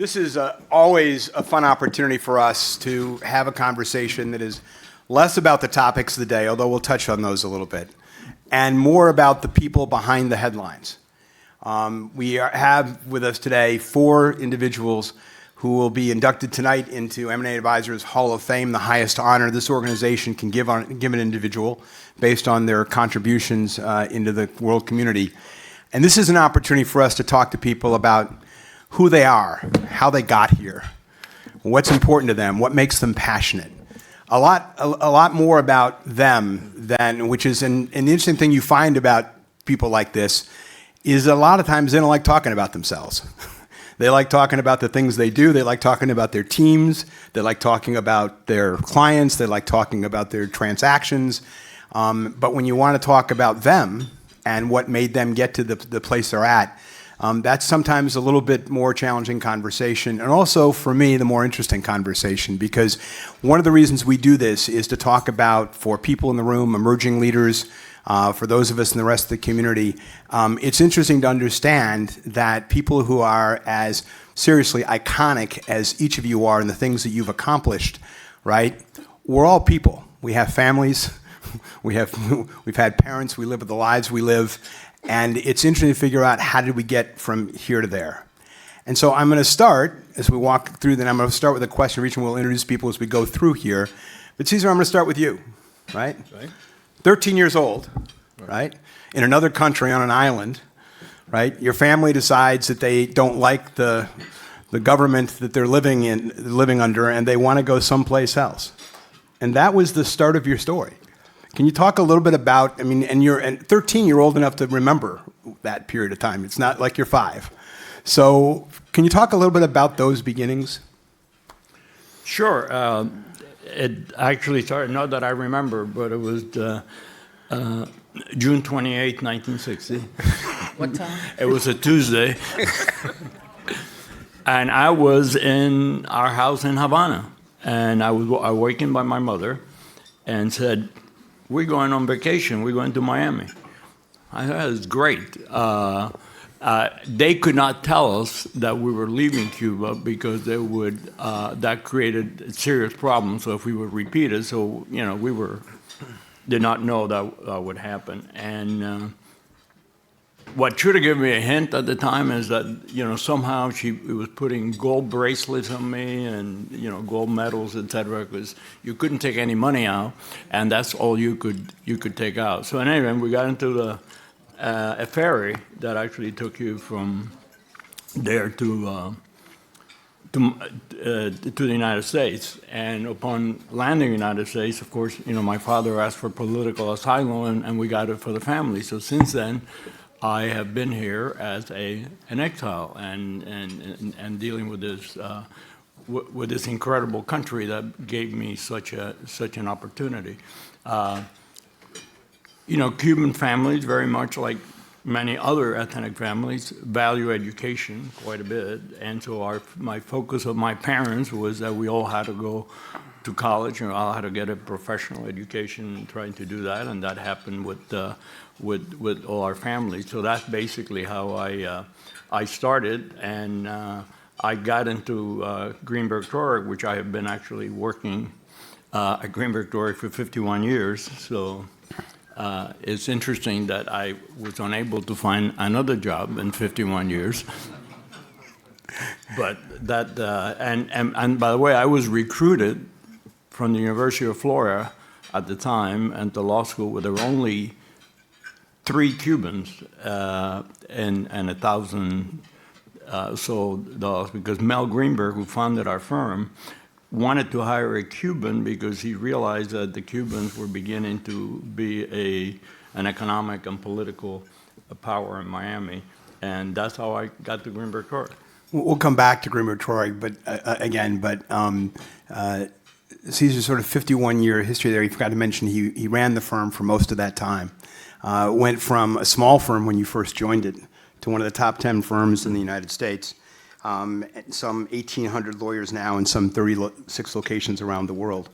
This is always a fun opportunity for us to have a conversation that is less about the topics of the day, although we'll touch on those a little bit, and more about the people behind the headlines. We have with us today 4 individuals who will be inducted tonight into M&A Advisors Hall of Fame, the highest honor this organization can give an individual based on their contributions into the world community. And this is an opportunity for us to talk to people about who they are, how they got here, what's important to them, what makes them passionate. A lot more about them than, which is an interesting thing you find about people like this, is a lot of times they don't like talking about themselves. They like talking about the things they do. They like talking about their teams. They like talking about their clients. They like talking about their transactions. But when you want to talk about them and what made them get to the place they're at, that's sometimes a little bit more challenging conversation, and also, for me, the more interesting conversation, because one of the reasons we do this is to talk about, for people in the room, emerging leaders, for those of us in the rest of the community, it's interesting to understand that people who are as seriously iconic as each of you are in the things that you've accomplished, right? We're all people. We have families. We've had parents. We live with the lives we live. And it's interesting to figure out how did we get from here to there. And so I'm going to start, as we walk through, then I'm going to start with a question for each, and we'll introduce people as we go through here. But Cesar, I'm going to start with you, right? 13 years old, right? In another country on an island, right? Your family decides that they don't like the government that they're living under, and they want to go someplace else. And that was the start of your story. Can you talk a little bit about, and 13, you're old enough to remember that period of time. It's not like you're 5. So can you talk a little bit about those beginnings? Sure. It actually started, not that I remember, but it was June 28, 1960. What time? It was a Tuesday. And I was in our house in Havana. And I was awakened by my mother and said, "We're going on vacation. We're going to Miami." I thought, "That's great." They could not tell us that we were leaving Cuba because that created serious problems. So if we would repeat it, so we did not know that would happen. And what should have given me a hint at the time is that somehow she was putting gold bracelets on me and gold medals, etc. Because you couldn't take any money out, and that's all you could take out. So anyway, we got into a ferry that actually took you from there to the United States. And upon landing in the United States, of course, my father asked for political asylum, and we got it for the family. So since then, I have been here as an exile and dealing with this incredible country that gave me such an opportunity. Cuban families, very much like many other ethnic families, value education quite a bit, and so my focus of my parents was that we all had to go to college, and all had to get a professional education, trying to do that, and that happened with all our families. So that's basically how I started, and I got into Greenberg Traurig, which I have been actually working at Greenberg Traurig for 51 years. So it's interesting that I was unable to find another job in 51 years. But that, and by the way, I was recruited from the University of Florida at the time and the law school, where there were only 3 Cubans and 1,000 $, because Mel Greenberg, who founded our firm, wanted to hire a Cuban because he realized that the Cubans were beginning to be an economic and political power in Miami, and that's how I got to Greenberg Traurig. We'll come back to Greenberg Traurig, but Cesar's sort of 51-year history there. You forgot to mention he ran the firm for most of that time. Went from a small firm when you first joined it to one of the top 10 firms in the United States. Some 1,800 lawyers now in some 36 locations around the world.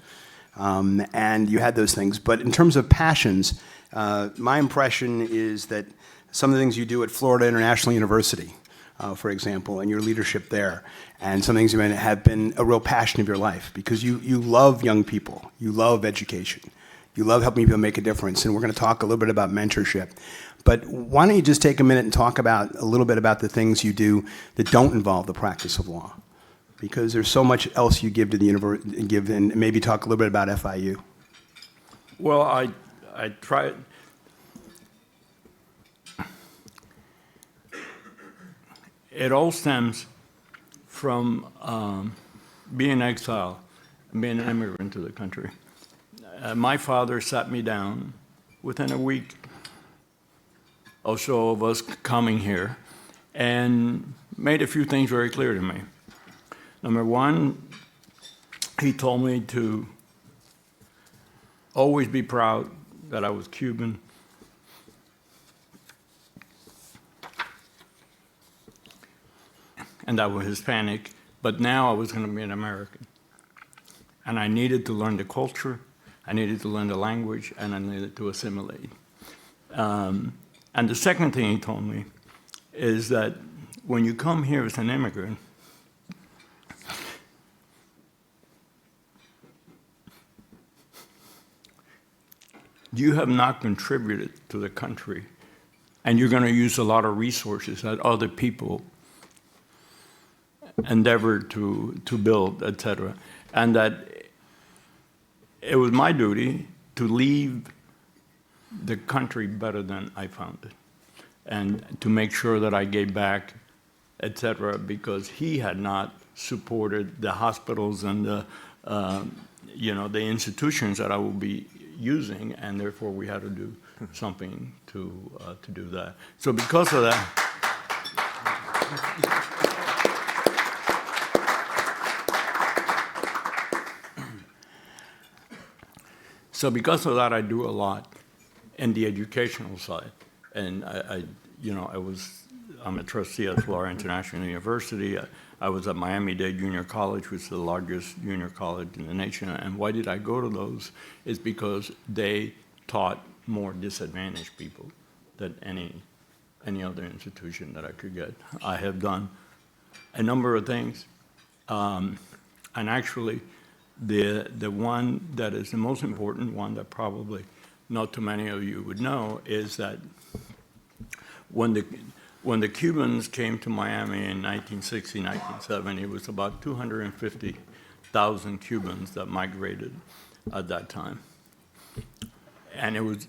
And you had those things. But in terms of passions, my impression is that some of the things you do at Florida International University, for example, and your leadership there, and some things have been a real passion of your life because you love young people, you love education, you love helping people make a difference, and we're going to talk a little bit about mentorship. But why don't you just take a minute and talk about a little bit about the things you do that don't involve the practice of law? Because there's so much else you give to the university, and maybe talk a little bit about FIU. Well, I try. It all stems from being in exile and being an immigrant to the country. My father sat me down within a week or so of us coming here and made a few things very clear to me. Number one, he told me to always be proud that I was Cuban. And I was Hispanic, but now I was going to be an American. And I needed to learn the culture, I needed to learn the language, and I needed to assimilate. And the second thing he told me is that when you come here as an immigrant, you have not contributed to the country, and you're going to use a lot of resources that other people endeavored to build, et cetera. And that it was my duty to leave the country better than I found it, and to make sure that I gave back, et cetera, because he had not supported the hospitals and the institutions that I will be using, and therefore we had to do something to do that. So because of that, I do a lot in the educational side, and I'm a trustee at Florida International University. I was at Miami-Dade Junior College, which is the largest junior college in the nation. And why did I go to those? It's because they taught more disadvantaged people than any other institution that I could get. I have done a number of things, and actually, the one that is the most important one that probably not too many of you would know is that when the Cubans came to Miami in 1960, 1970, it was about 250,000 Cubans that migrated at that time. And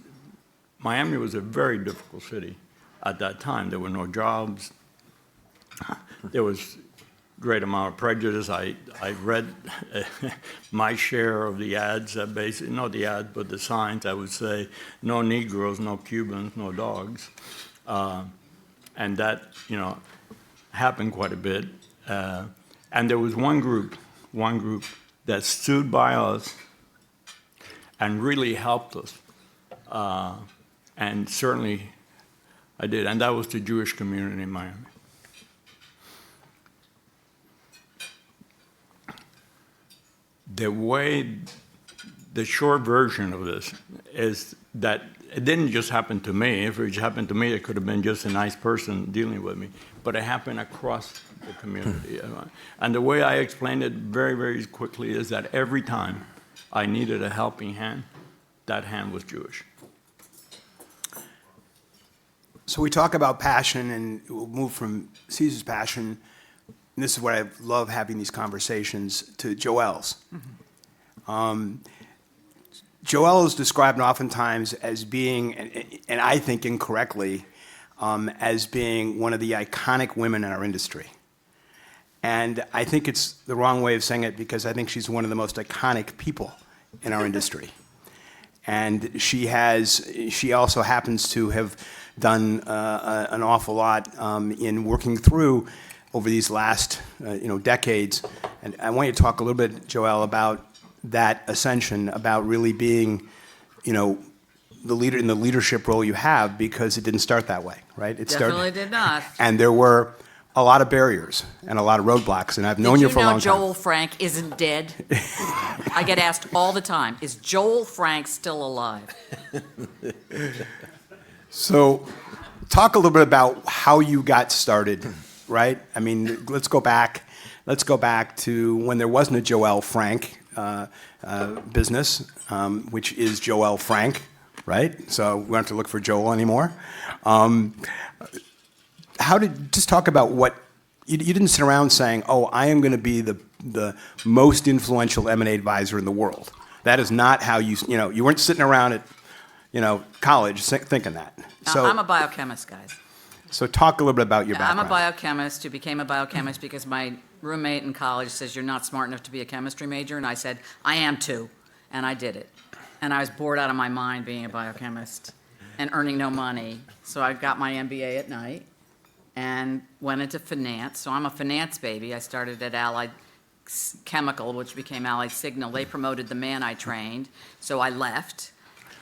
Miami was a very difficult city at that time. There were no jobs. There was great amount of prejudice. I read my share of the ads that basically, not the ads, but the signs that would say, no Negroes, no Cubans, no dogs. And that, happened quite a bit. And there was one group that stood by us and really helped us. And certainly I did, and that was the Jewish community in Miami. The short version of this is that it didn't just happen to me. If it just happened to me, it could have been just a nice person dealing with me. But it happened across the community. And the way I explained it very, very quickly is that every time I needed a helping hand, that hand was Jewish. So we talk about passion, and we'll move from Caesar's passion, and this is what I love having these conversations, to Joelle's. Joelle is described oftentimes as being, and I think incorrectly, as being one of the iconic women in our industry. And I think it's the wrong way of saying it because I think she's one of the most iconic people in our industry. And she also happens to have done an awful lot in working through over these last decades. And I want you to talk a little bit, Joelle, about that ascension, about really being, the leader in the leadership role you have, because it didn't start that way, right? It Definitely did not. And there were a lot of barriers and a lot of roadblocks, and I've known you for a long time. Did you know Joel Frank isn't dead? I get asked all the time, is Joel Frank still alive? So talk a little bit about how you got started right? I mean, let's go back to when there wasn't a Joel Frank business, which is Joel Frank, right? So we don't have to look for Joel anymore. Just talk about what, you didn't sit around saying, oh, I am going to be the most influential M&A advisor in the world. That is not how you weren't sitting around at, college thinking that. So I'm a biochemist, guys. So talk a little bit about your background. I'm a biochemist who became a biochemist because my roommate in college says you're not smart enough to be a chemistry major, and I said, I am too, and I did it. And I was bored out of my mind being a biochemist and earning no money, so I got my MBA at night and went into finance. So I'm a finance baby. I started at Allied Chemical, which became Allied Signal. They promoted the man I trained, so I left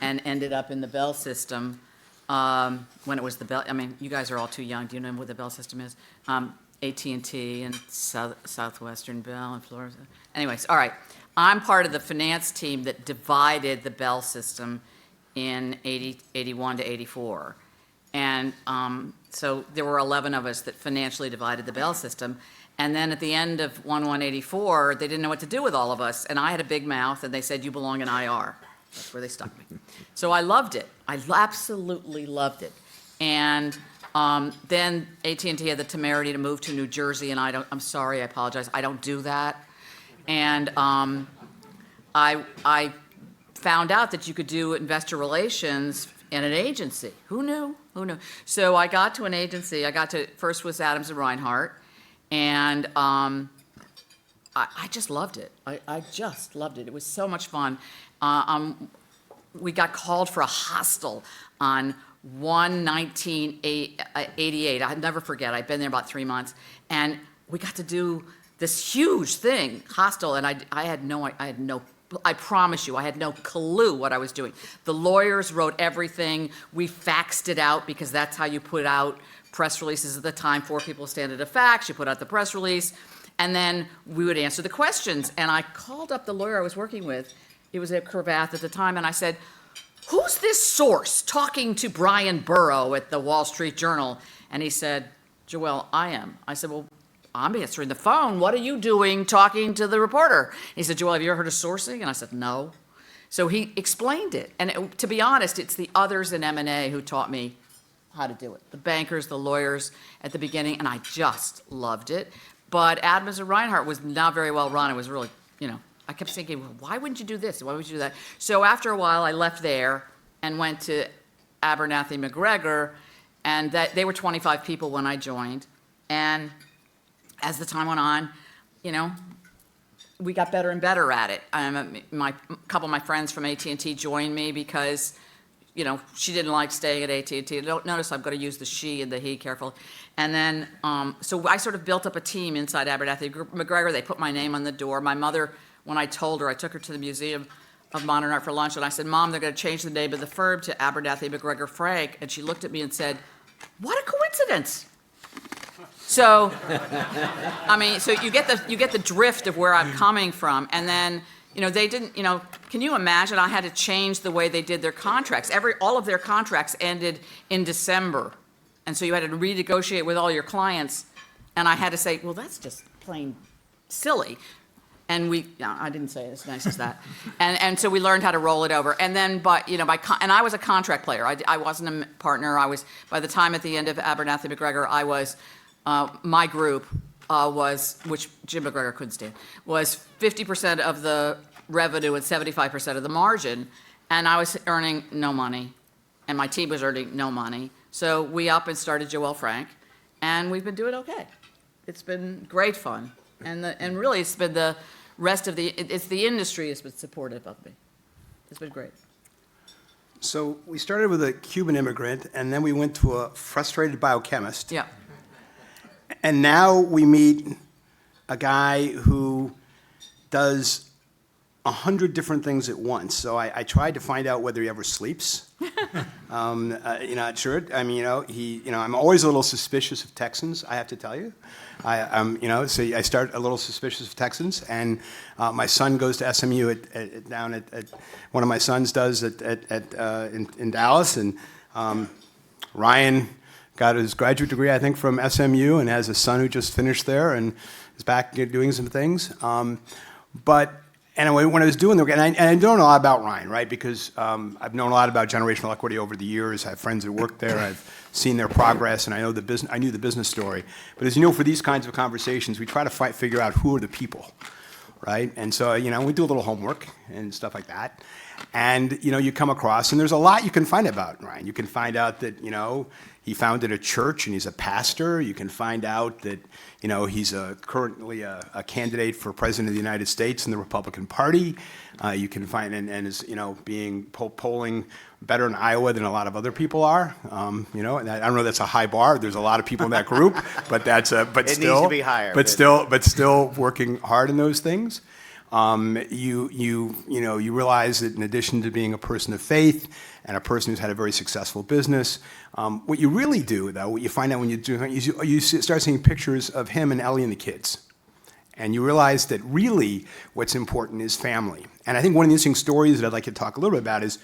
and ended up in the Bell system when it was the Bell. I mean, you guys are all too young. Do you know what the Bell system is? AT&T and Southwestern Bell and Florida. Anyways, all right. I'm part of the finance team that divided the Bell system in 81 to 84. And so there were 11 of us that financially divided the Bell system. And then at the end of 1/1/84, they didn't know what to do with all of us. And I had a big mouth, and they said, you belong in IR. That's where they stuck me. So I loved it. I absolutely loved it. And then AT&T had the temerity to move to New Jersey, and I'm sorry, I apologize, I don't do that. And I found out that you could do investor relations in an agency. Who knew? Who knew? So I got to an agency. First was Adams and Reinhardt, and I just loved it. I just loved it. It was so much fun. We got called for a hostel on 1/19/88. I'll never forget. I'd been there about 3 months, and we got to do this huge thing, hostel, and I promise you, I had no clue what I was doing. The lawyers wrote everything. We faxed it out because that's how you put out press releases at the time. 4 people stand at a fax. You put out the press release, and then we would answer the questions. And I called up the lawyer I was working with. It was at Cravath at the time, and I said, who's this source talking to Brian Burrow at the Wall Street Journal? And he said, Joelle, I am. I said, well, I'm answering the phone. What are you doing talking to the reporter? He said, Joelle, have you ever heard of sourcing? And I said, no. So he explained it. And to be honest, it's the others in M&A who taught me how to do it. The bankers, the lawyers at the beginning, and I just loved it. But Adams and Reinhardt was not very well run. It was really, I kept thinking, well, why wouldn't you do this? Why would you do that? So after a while, I left there and went to Abernathy McGregor, and they were 25 people when I joined. And as the time went on, we got better and better at it. A couple of my friends from AT&T joined me because, she didn't like staying at AT&T. Don't notice I'm going to use the she and the he carefully. And then, so I sort of built up a team inside Abernathy McGregor. They put my name on the door. My mother, when I told her, I took her to the Museum of Modern Art for lunch, and I said, Mom, they're going to change the name of the firm to Abernathy McGregor Frank. And she looked at me and said, what a coincidence. So, so you get the drift of where I'm coming from. And then, they didn't, can you imagine? I had to change the way they did their contracts. All of their contracts ended in December. And so you had to renegotiate with all your clients. And I had to say, well, that's just plain silly. And I didn't say it as nice as that. And so we learned how to roll it over. And then, and I was a contract player. I wasn't a partner. By the time at the end of Abernathy McGregor, I was, my group was, which Jim McGregor couldn't stand, was 50% of the revenue and 75% of the margin. And I was earning no money. And my team was earning no money. So we up and started Joelle Frank. And we've been doing okay. It's been great fun. And really, it's been the rest of it's the industry has been supportive of me. It's been great. So we started with a Cuban immigrant, and then we went to a frustrated biochemist. Yeah. And now we meet a guy who does 100 different things at once. So I tried to find out whether he ever sleeps. Not sure. I'm always a little suspicious of Texans, I have to tell you. So I start a little suspicious of Texans, and my son goes to SMU down at one of my sons does in Dallas, and Ryan got his graduate degree, I think, from SMU, and has a son who just finished there and is back doing some things. But anyway, when I was doing the work, and I don't know a lot about Ryan, right? Because I've known a lot about generational equity over the years. I have friends who work there. I've seen their progress, and I know I knew the business story. But as you know, for these kinds of conversations, we try to figure out who are the people, right? And so, we do a little homework and stuff like that. And, you come across, and there's a lot you can find about Ryan. You can find out that, he founded a church and he's a pastor. You can find out that, he's currently a candidate for president of the United States in the Republican Party. You can find, and is, being polling better in Iowa than a lot of other people are. And I don't know, that's a high bar. There's a lot of people in that group, but it needs to be higher. But still working hard in those things. You realize that in addition to being a person of faith and a person who's had a very successful business, what you really do, though, what you find out when you do, you start seeing pictures of him and Ellie and the kids. And you realize that really what's important is family. And I think one of the interesting stories that I'd like to talk a little bit about is,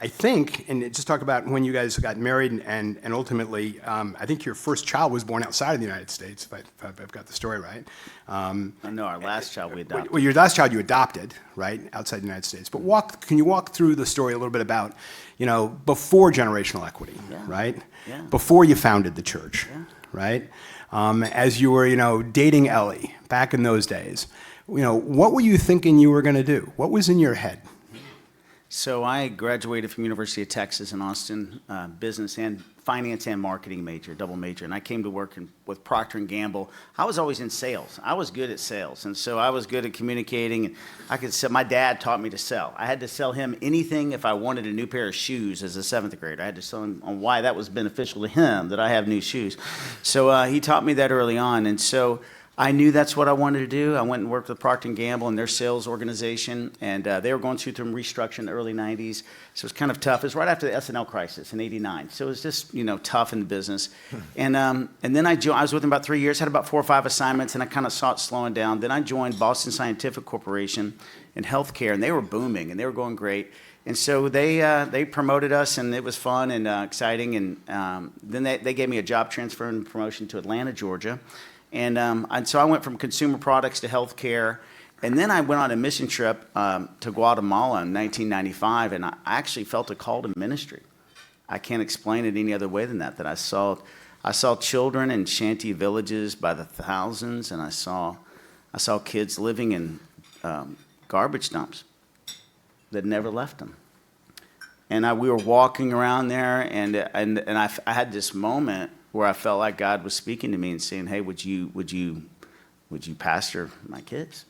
I think, and just talk about when you guys got married and ultimately, I think your first child was born outside of the United States, if I've got the story right. No, our last child we adopted. Well, your last child you adopted, right, outside the United States. But can you walk through the story a little bit about, before generational equity, right? Yeah. Before you founded the church, right? As you were, dating Ellie back in those days, what were you thinking you were going to do? What was in your head? So I graduated from University of Texas in Austin, business and finance and marketing major, double major, and I came to work with Procter & Gamble. I was always in sales. I was good at sales, and so I was good at communicating. And I could sell. My dad taught me to sell. I had to sell him anything if I wanted a new pair of shoes as a seventh grader. I had to sell him on why that was beneficial to him, that I have new shoes. So he taught me that early on, and so I knew that's what I wanted to do. I went and worked with Procter & Gamble and their sales organization, and they were going through some restructuring in the early 90s, so it was kind of tough. It was right after the S&L crisis in '89, so it was just, tough in the business. And then I was with them about 3 years, had about 4 or 5 assignments, and I kind of saw it slowing down. Then I joined Boston Scientific Corporation in healthcare, and they were booming, and they were going great. And so they promoted us, and it was fun and exciting. And then they gave me a job transfer and promotion to Atlanta, Georgia. And so I went from consumer products to healthcare, and then I went on a mission trip to Guatemala in 1995, and I actually felt a call to ministry. I can't explain it any other way than that I saw children in shanty villages by the thousands, and I saw kids living in garbage dumps that never left them. And we were walking around there, and I had this moment where I felt like God was speaking to me and saying, "Hey, would you pastor my kids?"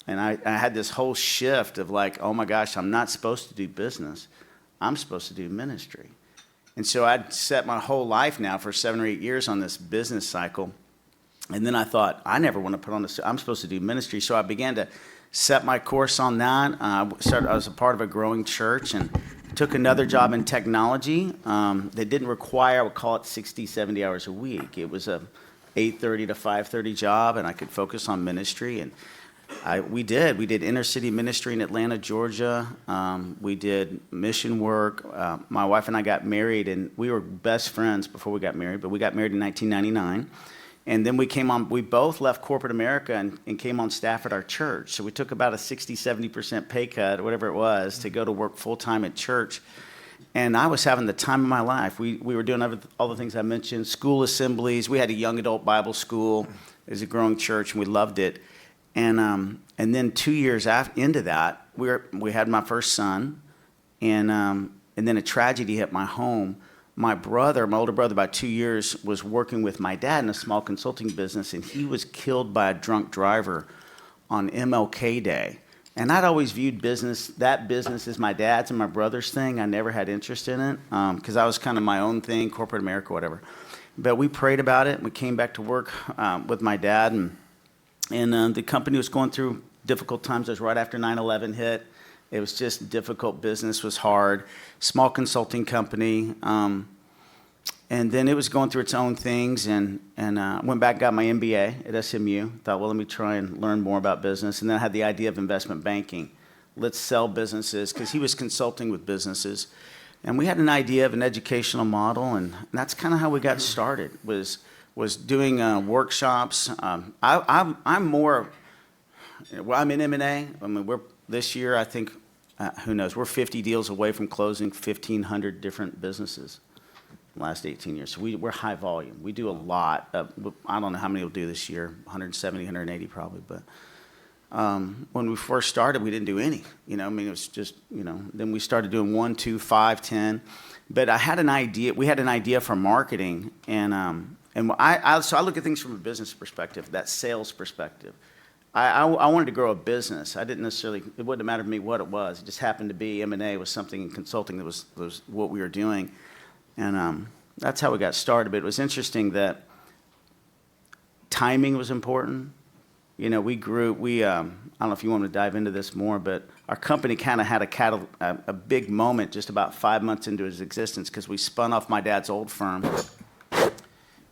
And I had this whole shift of like, "Oh my gosh, I'm not supposed to do business. I'm supposed to do ministry." And so I'd set my whole life now for 7 or 8 years on this business cycle. And then I thought, I never want to put on this. I'm supposed to do ministry. So I began to set my course on that. I was a part of a growing church and took another job in technology that didn't require, I would call it 60, 70 hours a week. It was a 8:30 to 5:30 job, and I could focus on ministry. And we did inner city ministry in Atlanta, Georgia. We did mission work. My wife and I got married, and we were best friends before we got married, but we got married in 1999. And then we both left corporate America and came on staff at our church. So we took about a 60, 70% pay cut, or whatever it was, to go to work full-time at church. And I was having the time of my life. We were doing all the things I mentioned, school assemblies. We had a young adult Bible school. It was a growing church, and we loved it. And then 2 years into that, we had my first son, and then a tragedy hit my home. My older brother, by 2 years, was working with my dad in a small consulting business, and he was killed by a drunk driver on MLK Day. And I'd always viewed that business as my dad's and my brother's thing. I never had interest in it because I was kind of my own thing, corporate America, whatever. But we prayed about it. We came back to work with my dad, and the company was going through difficult times. It was right after 9/11 hit. It was just difficult. Business was hard. Small consulting company. And then it was going through its own things, and went back and got my MBA at SMU. Thought, well, let me try and learn more about business. And then I had the idea of investment banking. Let's sell businesses, because he was consulting with businesses. And we had an idea of an educational model, and that's kind of how we got started, was doing workshops. I'm more, well, I'm in M&A. I mean, this year, I think, who knows, we're 50 deals away from closing 1,500 different businesses in the last 18 years. So we're high volume. We do a lot. I don't know how many we'll do this year, 170, 180 probably, but when we first started, we didn't do any. You know, I mean, it was just, you know, then we started doing 1, 2, 5, 10. But I had an idea. We had an idea for marketing, and so I look at things from a business perspective, that sales perspective. I wanted to grow a business. I didn't necessarily, it wouldn't matter to me what it was. It just happened to be M&A was something in consulting that was what we were doing. And that's how we got started. But it was interesting that timing was important. You know, we grew, I don't know if you want to dive into this more, but our company kind of had a big moment just about 5 months into its existence because we spun off my dad's old firm.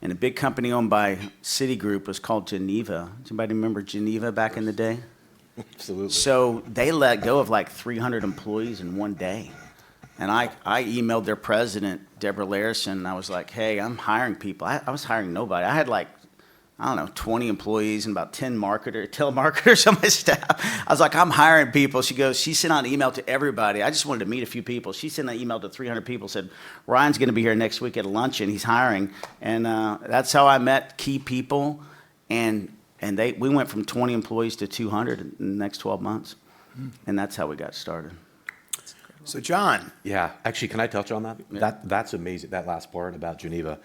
And a big company owned by Citigroup was called Geneva. Does anybody remember Geneva back in the day? Absolutely. So they let go of like 300 employees in one day. And I emailed their president, Deborah Larison, and I was like, hey, I'm hiring people. I was hiring nobody. I had like, I don't know, 20 employees and about 10 telemarketers on my staff. I was like, I'm hiring people. She sent out an email to everybody. I just wanted to meet a few people. She sent an email to 300 people, said, Ryan's going to be here next week at a luncheon. He's hiring. And that's how I met key people. And we went from 20 employees to 200 in the next 12 months. And that's how we got started. So, John. Yeah, actually, can I touch on that? Yeah. That's amazing, that last part about Geneva.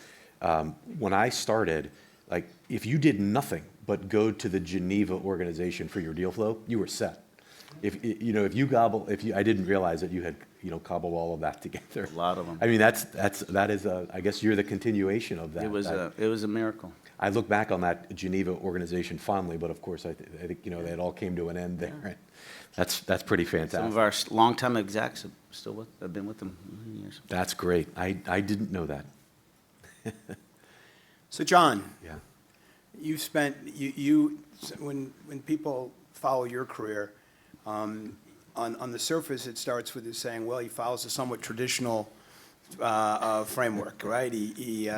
When I started, like, if you did nothing but go to the Geneva organization for your deal flow, you were set. I didn't realize that you had, cobbled all of that together. A lot of them. I mean, that is I guess you're the continuation of that. It was a miracle. I look back on that Geneva organization fondly, but of course, I think, it all came to an end there. And that's pretty fantastic. Some of our longtime execs have been with them for years. That's great. I didn't know that. So, John. Yeah. You've spent when people follow your career, on the surface it starts with you saying, well, he follows a somewhat traditional framework, right? He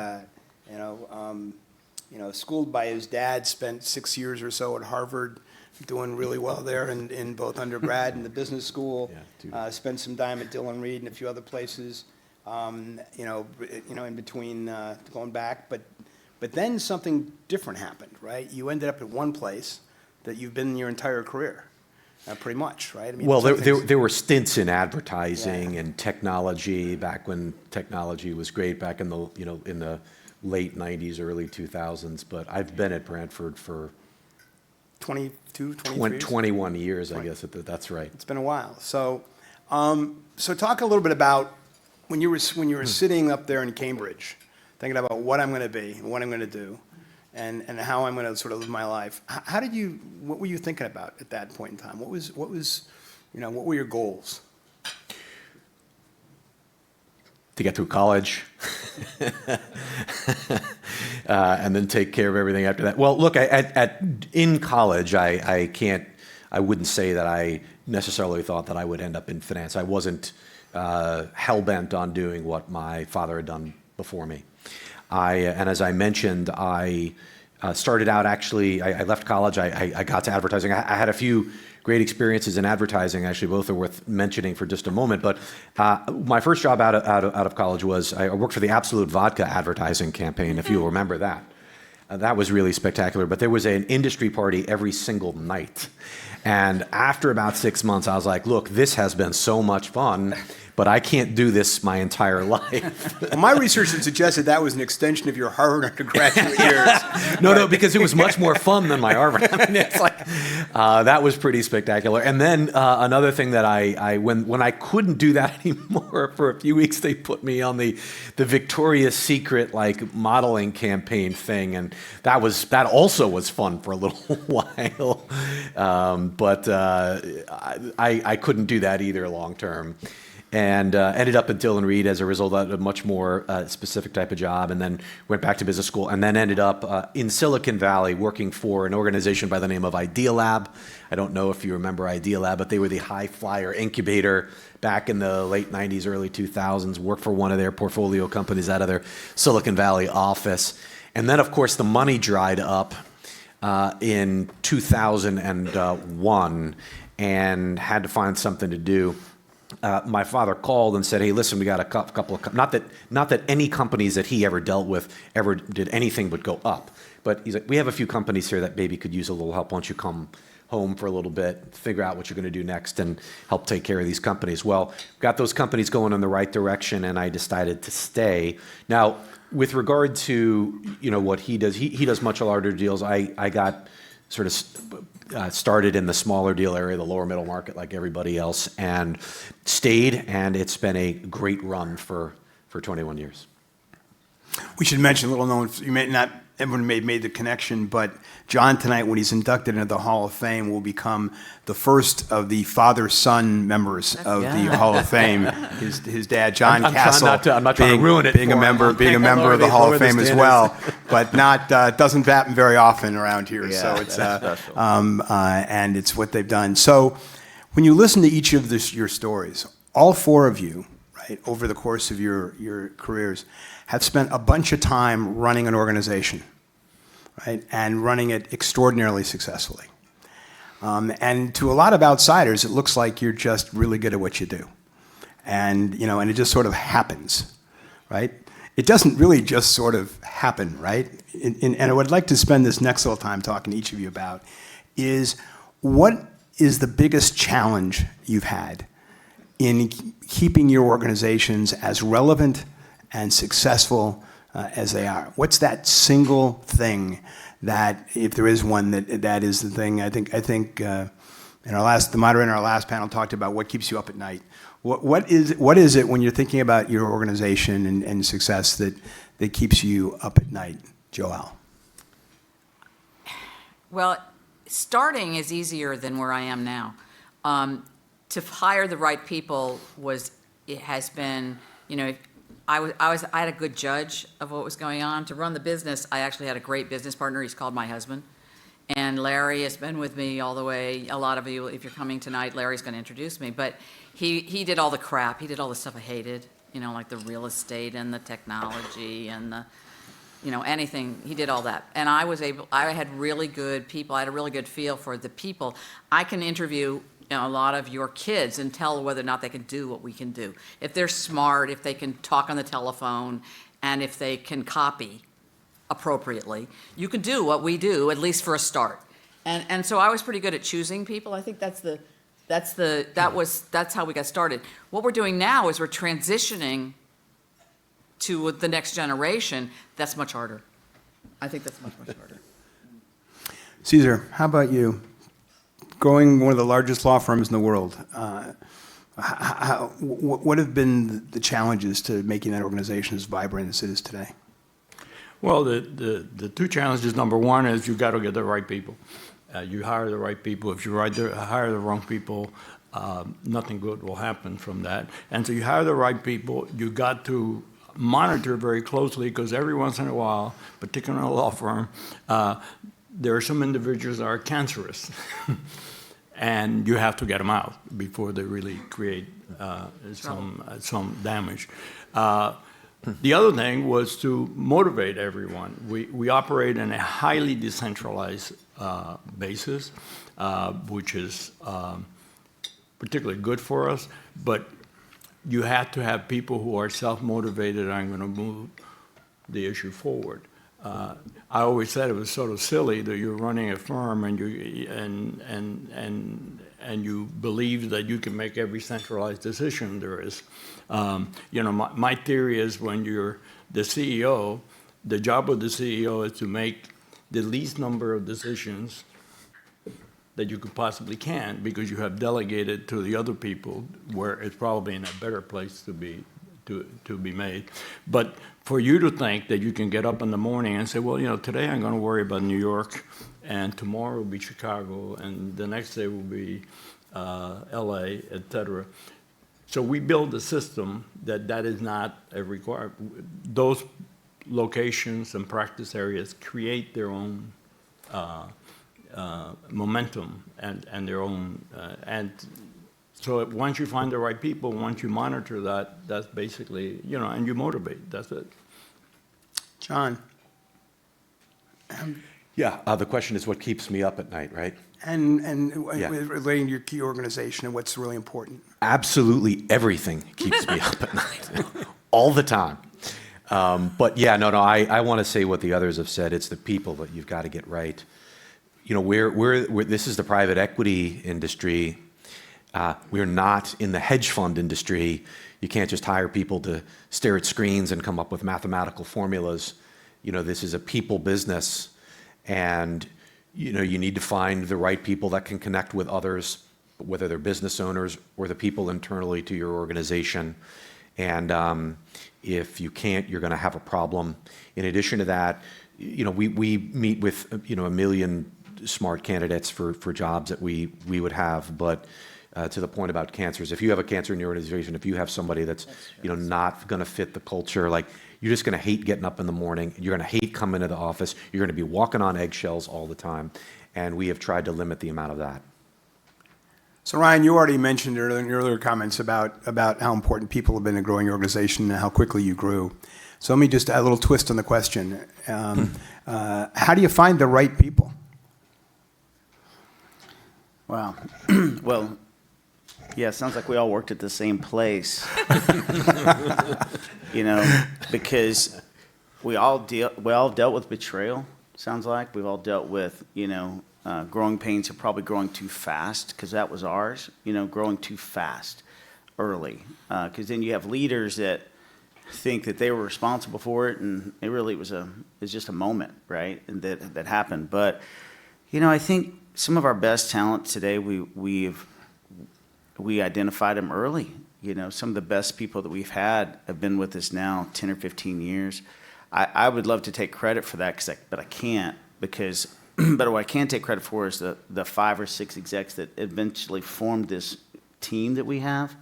schooled by his dad, spent 6 years or so at Harvard, doing really well there in both undergrad and the business school. Yeah, spent some time at Dillon Reed and a few other places. In between going back, But then something different happened, right? You ended up at one place that you've been your entire career, pretty much, right? I mean, well, there were stints in advertising and technology back when technology was great, back in the in the late '90s, early 2000s. But I've been at Brantford for 22, 23 21 years, I guess. That's right. It's been a while. So, so talk a little bit about when you were sitting up there in Cambridge, thinking about what I'm going to be, what I'm going to do, and how I'm going to sort of live my life. What were you thinking about at that point in time? What were your goals? To get through college, and then take care of everything after that. Well, look, in college, I wouldn't say that I necessarily thought that I would end up in finance. I wasn't hell-bent on doing what my father had done before me. And as I mentioned, I started out actually, I left college, I got to advertising. I had a few great experiences in advertising, actually both are worth mentioning for just a moment, but my first job out of college was, I worked for the Absolute Vodka advertising campaign, if you'll remember that. That was really spectacular, but there was an industry party every single night. And after about 6 months, I was like, look, this has been so much fun, but I can't do this my entire life. Well, my research had suggested that was an extension of your Harvard undergraduate years. No, because it was much more fun than my Harvard. I mean, it's like, that was pretty spectacular. And then another thing that when I couldn't do that anymore for a few weeks, they put me on the Victoria's Secret modeling campaign thing, and that also was fun for a little while. But I couldn't do that either long term. and ended up at Dillon Reed as a result of a much more specific type of job, and then went back to business school, and then ended up in Silicon Valley working for an organization by the name of Idea Lab. I don't know if you remember Idea Lab, but they were the high flyer incubator back in the late 90s, early 2000s, worked for one of their portfolio companies out of their Silicon Valley office. And then, of course, the money dried up in 2001 and had to find something to do. My father called and said, "Hey, listen, we got a couple of not that any companies that he ever dealt with ever did anything but go up, but he's like, we have a few companies here that maybe could use a little help. Why don't you come home for a little bit, figure out what you're going to do next, and help take care of these companies?" Well, got those companies going in the right direction, and I decided to stay. Now, with regard to what he does, he does much larger deals. I got sort of started in the smaller deal area, the lower middle market, like everybody else, and stayed. And it's been a great run for 21 years. We should mention, a little known, you may not, everyone may have made the connection, but John tonight, when he's inducted into the Hall of Fame, will become the first of the father-son members of the Hall of Fame. His dad, John Castle, I'm not trying to ruin it being a for member, him. being a member of the Hall of Fame as well, but not doesn't happen very often around here. Yeah, So it's that's special. and it's what they've done. So when you listen to each of your stories, all four of you, right, over the course of your careers, have spent a bunch of time running an organization, right, and running it extraordinarily successfully. And to a lot of outsiders, it looks like you're just really good at what you do, and and it just sort of happens, right? It doesn't really just sort of happen, right? And I would like to spend this next little time talking to each of you about is what is the biggest challenge you've had in keeping your organizations as relevant and successful as they are? What's that single thing that, if there is one, that is the thing? I think the moderator in our last panel talked about what keeps you up at night. What is it when you're thinking about your organization and success that keeps you up at night, Joelle? Well, starting is easier than where I am now. To hire the right people has been, I had a good judge of what was going on. To run the business, I actually had a great business partner. He's called my husband. And Larry has been with me all the way. A lot of you, if you're coming tonight, Larry's going to introduce me. But he did all the crap. He did all the stuff I hated, like the real estate and the technology and the, anything. He did all that. And I had really good people. I had a really good feel for the people. I can interview a lot of your kids and tell whether or not they can do what we can do. If they're smart, if they can talk on the telephone, and if they can copy appropriately, you can do what we do, at least for a start. And so I was pretty good at choosing people. I think that's how we got started. What we're doing now is we're transitioning to the next generation. That's much harder. I think that's much harder. Caesar, how about you? Growing one of the largest law firms in the world, what have been the challenges to making that organization as vibrant as it is today? Well, the two challenges, number one is you got to get the right people. You hire the right people. If you hire the wrong people, nothing good will happen from that. And so you hire the right people. You got to monitor very closely, because every once in a while, particularly in a law firm, there are some individuals that are cancerous, and you have to get them out before they really create some damage. The other thing was to motivate everyone. We operate in a highly decentralized basis, which is particularly good for us, but you have to have people who are self-motivated and are going to move the issue forward. I always said it was sort of silly that you're running a firm and you believe that you can make every centralized decision there is. My theory is, when you're the CEO, the job of the CEO is to make the least number of decisions that you could possibly can, because you have delegated to the other people where it's probably in a better place to be made. But for you to think that you can get up in the morning and say, well, today I'm going to worry about New York, and tomorrow will be Chicago, and the next day will be LA, et cetera. So we build a system that is not a required. Those locations and practice areas create their own momentum and their own, and so once you find the right people, once you monitor that, that's basically, and you motivate, that's it. John, Yeah, the question is what keeps me up at night, right? and Yeah. relating to your key organization and what's really important. Absolutely everything keeps me up at night, all the time. But yeah, no, I want to say what the others have said. It's the people that you've got to get right. This is the private equity industry. We're not in the hedge fund industry. You can't just hire people to stare at screens and come up with mathematical formulas. This is a people business, and you need to find the right people that can connect with others, whether they're business owners or the people internally to your organization. And if you can't, you're going to have a problem. In addition to that, we meet with a million smart candidates for jobs that we would have, but to the point about cancers, if you have a cancer in your organization, if you have somebody that's not going to fit the culture, like you're just going to hate getting up in the morning, you're going to hate coming to the office, you're going to be walking on eggshells all the time, and we have tried to limit the amount of that. So Ryan, you already mentioned in your earlier comments about how important people have been in growing your organization and how quickly you grew. So let me just add a little twist on the question. How do you find the right people? Wow. Well, yeah, it sounds like we all worked at the same place. Because we all dealt with betrayal, sounds like. We've all dealt with, growing pains of probably growing too fast, because that was ours, growing too fast early. Because then you have leaders that think that they were responsible for it, and it really was just a moment, right, and that happened. But, I think some of our best talent today, we identified them early. Some of the best people that we've had have been with us now 10 or 15 years. I would love to take credit for that, but I can't, because but what I can take credit for is the 5 or 6 execs that eventually formed this team that we have,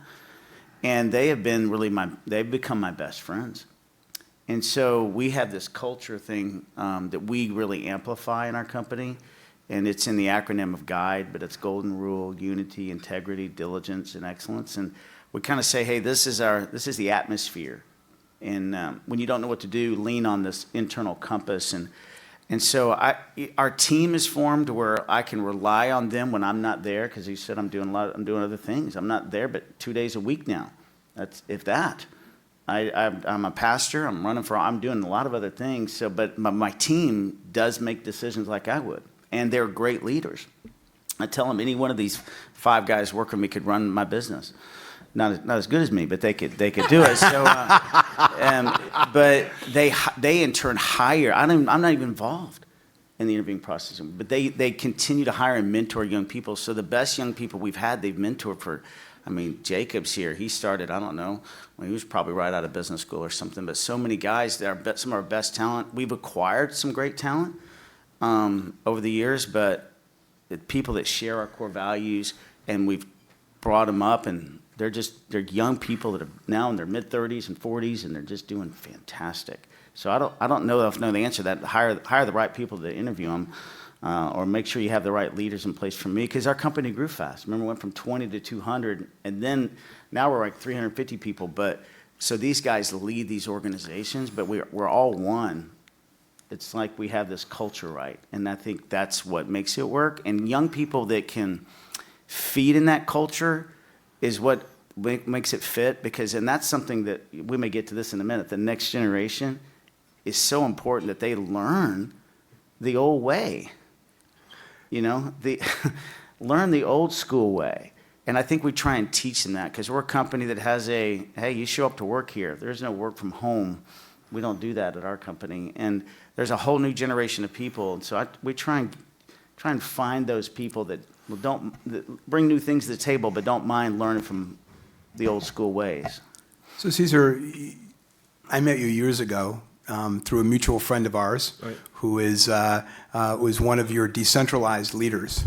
and they have been they've become my best friends. And so we have this culture thing that we really amplify in our company, and it's in the acronym of GUIDE, but it's Golden Rule, Unity, Integrity, Diligence, and Excellence. And we kind of say, hey, this is the atmosphere. And when you don't know what to do, lean on this internal compass. And so our team is formed where I can rely on them when I'm not there, because you said I'm doing other things. I'm not there, but 2 days a week now. That's if that. I'm a pastor. I'm doing a lot of other things. So, but my team does make decisions like I would, and they're great leaders. I tell them any one of these 5 guys working with me could run my business. Not as good as me, but they could do it. So, but they in turn hire. I'm not even involved in the interviewing process, but they continue to hire and mentor young people. So the best young people we've had, they've mentored for. I mean, Jacob's here. He started, I don't know, he was probably right out of business school or something. But so many guys that are some of our best talent. We've acquired some great talent over the years, but the people that share our core values, and we've brought them up, and they're young people that are now in their mid-30s and 40s, and they're just doing fantastic. So I don't know if I know the answer to that. Hire the right people to interview them, or make sure you have the right leaders in place for me, because our company grew fast. Remember, we went from 20 to 200, and then now we're like 350 people. But so these guys lead these organizations, but we're all one. It's like we have this culture, right? And I think that's what makes it work. And young people that can feed in that culture is what makes it fit, and that's something that we may get to this in a minute. The next generation is so important that they learn the old way, learn the old school way. And I think we try and teach them that, because we're a company that has hey, you show up to work here. There's no work from home. We don't do that at our company. And there's a whole new generation of people. And so we try and find those people that that bring new things to the table, but don't mind learning from the old school ways. So Cesar, I met you years ago, through a mutual friend of ours, Right. who was one of your decentralized leaders,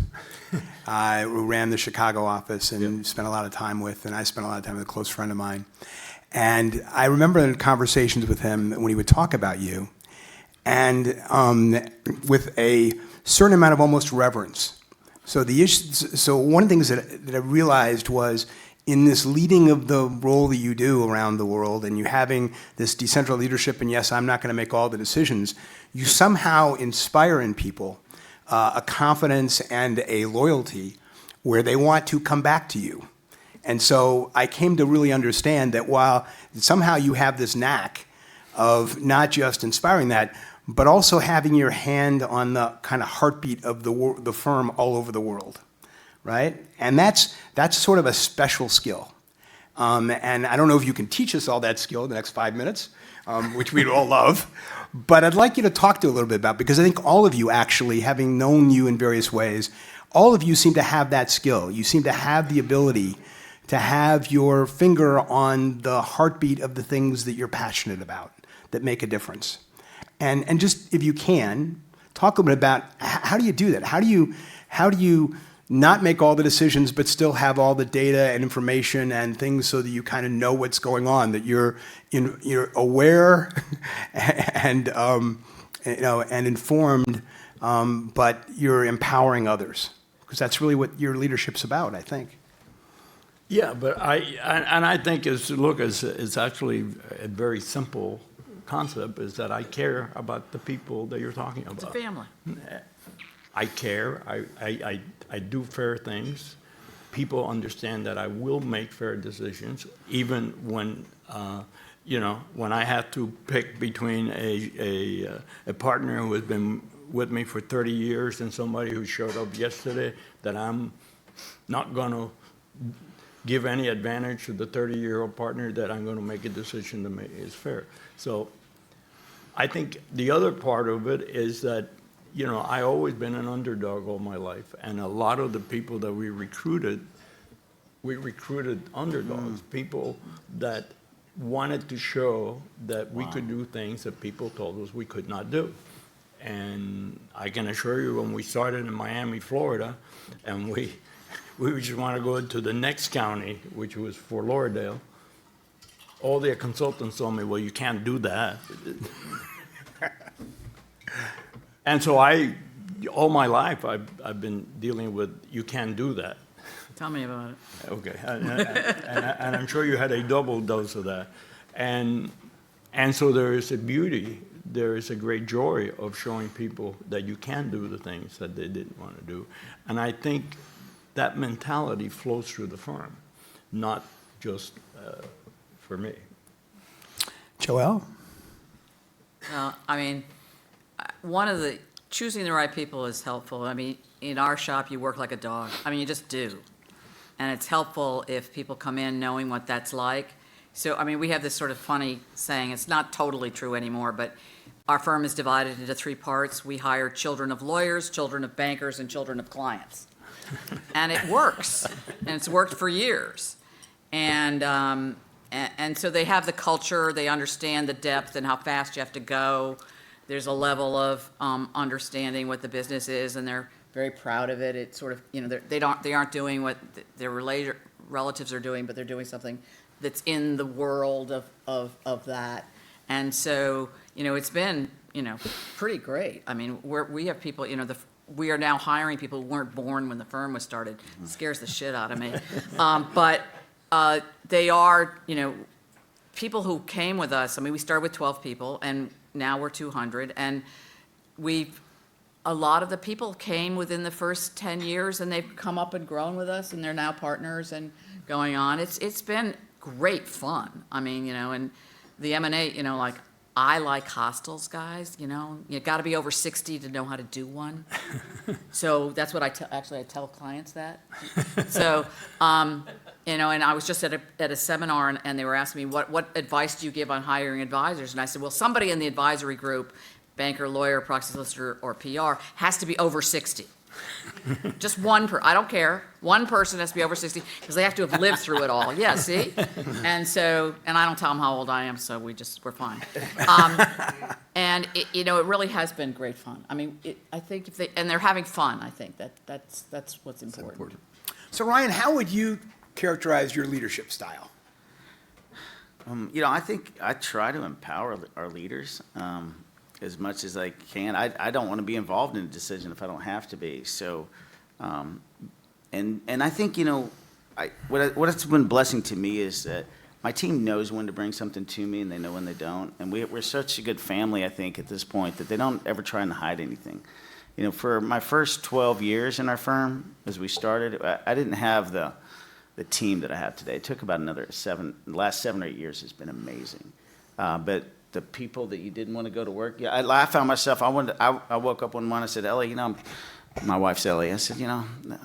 who ran the Chicago office and spent a lot of time with, and I spent a lot of time with a close friend of mine. And I remember in conversations with him when he would talk about you, and with a certain amount of almost reverence. So one of the things that I realized was, in this leading of the role that you do around the world, and you having this decentralized leadership, and yes, I'm not going to make all the decisions, you somehow inspire in people a confidence and a loyalty where they want to come back to you. And so I came to really understand that while somehow you have this knack of not just inspiring that, but also having your hand on the kind of heartbeat of the firm all over the world. Right? And that's sort of a special skill. And I don't know if you can teach us all that skill in the next 5 minutes, which we'd all love. But I'd like you to talk to a little bit about, because I think all of you actually, having known you in various ways, all of you seem to have that skill. You seem to have the ability to have your finger on the heartbeat of the things that you're passionate about, that make a difference. And just, if you can, talk a little bit about how do you do that? How do you not make all the decisions, but still have all the data and information and things so that you kind of know what's going on, that you're aware and and informed, but you're empowering others, because that's really what your leadership's about, I think. Yeah, but I think it's actually a very simple concept, is that I care about the people that you're talking about. It's a family. I care. I do fair things. People understand that I will make fair decisions, even when when I have to pick between a partner who has been with me for 30 years and somebody who showed up yesterday, that I'm not going to give any advantage to the 30-year-old partner, that I'm going to make a decision that is fair. So I think the other part of it is that I always been an underdog all my life, and a lot of the people that we recruited underdogs, people that wanted to show that we could do things that people told us we could not do. And I can assure you, when we started in Miami, Florida, and we just want to go to the next county, which was Fort Lauderdale, all their consultants told me, well, you can't do that. And so all my life, I've been dealing with, you can't do that. Tell me about it. Okay, and I'm sure you had a double dose of that. And so there is a beauty, there is a great joy of showing people that you can do the things that they didn't want to do. And I think that mentality flows through the firm, not just for me. Joelle? Well, I mean, choosing the right people is helpful. I mean, in our shop, you work like a dog. I mean, you just do. And it's helpful if people come in knowing what that's like. So, I mean, we have this sort of funny saying, it's not totally true anymore, but our firm is divided into 3 parts. We hire children of lawyers, children of bankers, and children of clients. And it works. And it's worked for years. And so they have the culture, they understand the depth and how fast you have to go. There's a level of understanding what the business is, and they're very proud of it. It's sort of, they aren't doing what their relatives are doing, but they're doing something that's in the world of that. And so, it's been, pretty great. I mean, we have people, we are now hiring people who weren't born when the firm was started. It scares the shit out of me. But they are, people who came with us. I mean, we started with 12 people, and now we're 200. And a lot of the people came within the first 10 years, and they've come up and grown with us, and they're now partners and going on. It's been great fun. I mean, and the M&A, like, I like hostels, guys, You got to be over 60 to know how to do one. So that's what I tell clients that. So, and I was just at a seminar, and they were asking me, what advice do you give on hiring advisors? And I said, well, somebody in the advisory group, banker, lawyer, proxy solicitor, or PR, has to be over 60. Just I don't care. One person has to be over 60 because they have to have lived through it all. Yeah, see? And I don't tell them how old I am, so we're fine. And it really has been great fun. I mean, I think and they're having fun. I think that's what's important. So Ryan, how would you characterize your leadership style? I think I try to empower our leaders as much as I can. I don't want to be involved in a decision if I don't have to be. So, and I think what's been a blessing to me is that my team knows when to bring something to me, and they know when they don't. And we're such a good family, I think, at this point that they don't ever try and hide anything. For my first 12 years in our firm, as we started, I didn't have the team that I have today. It took about another the last 7 or 8 years has been amazing. But the people that you didn't want to go to work, I found myself, I woke up one morning, I said, Ellie, my wife's Ellie, I said, I don't know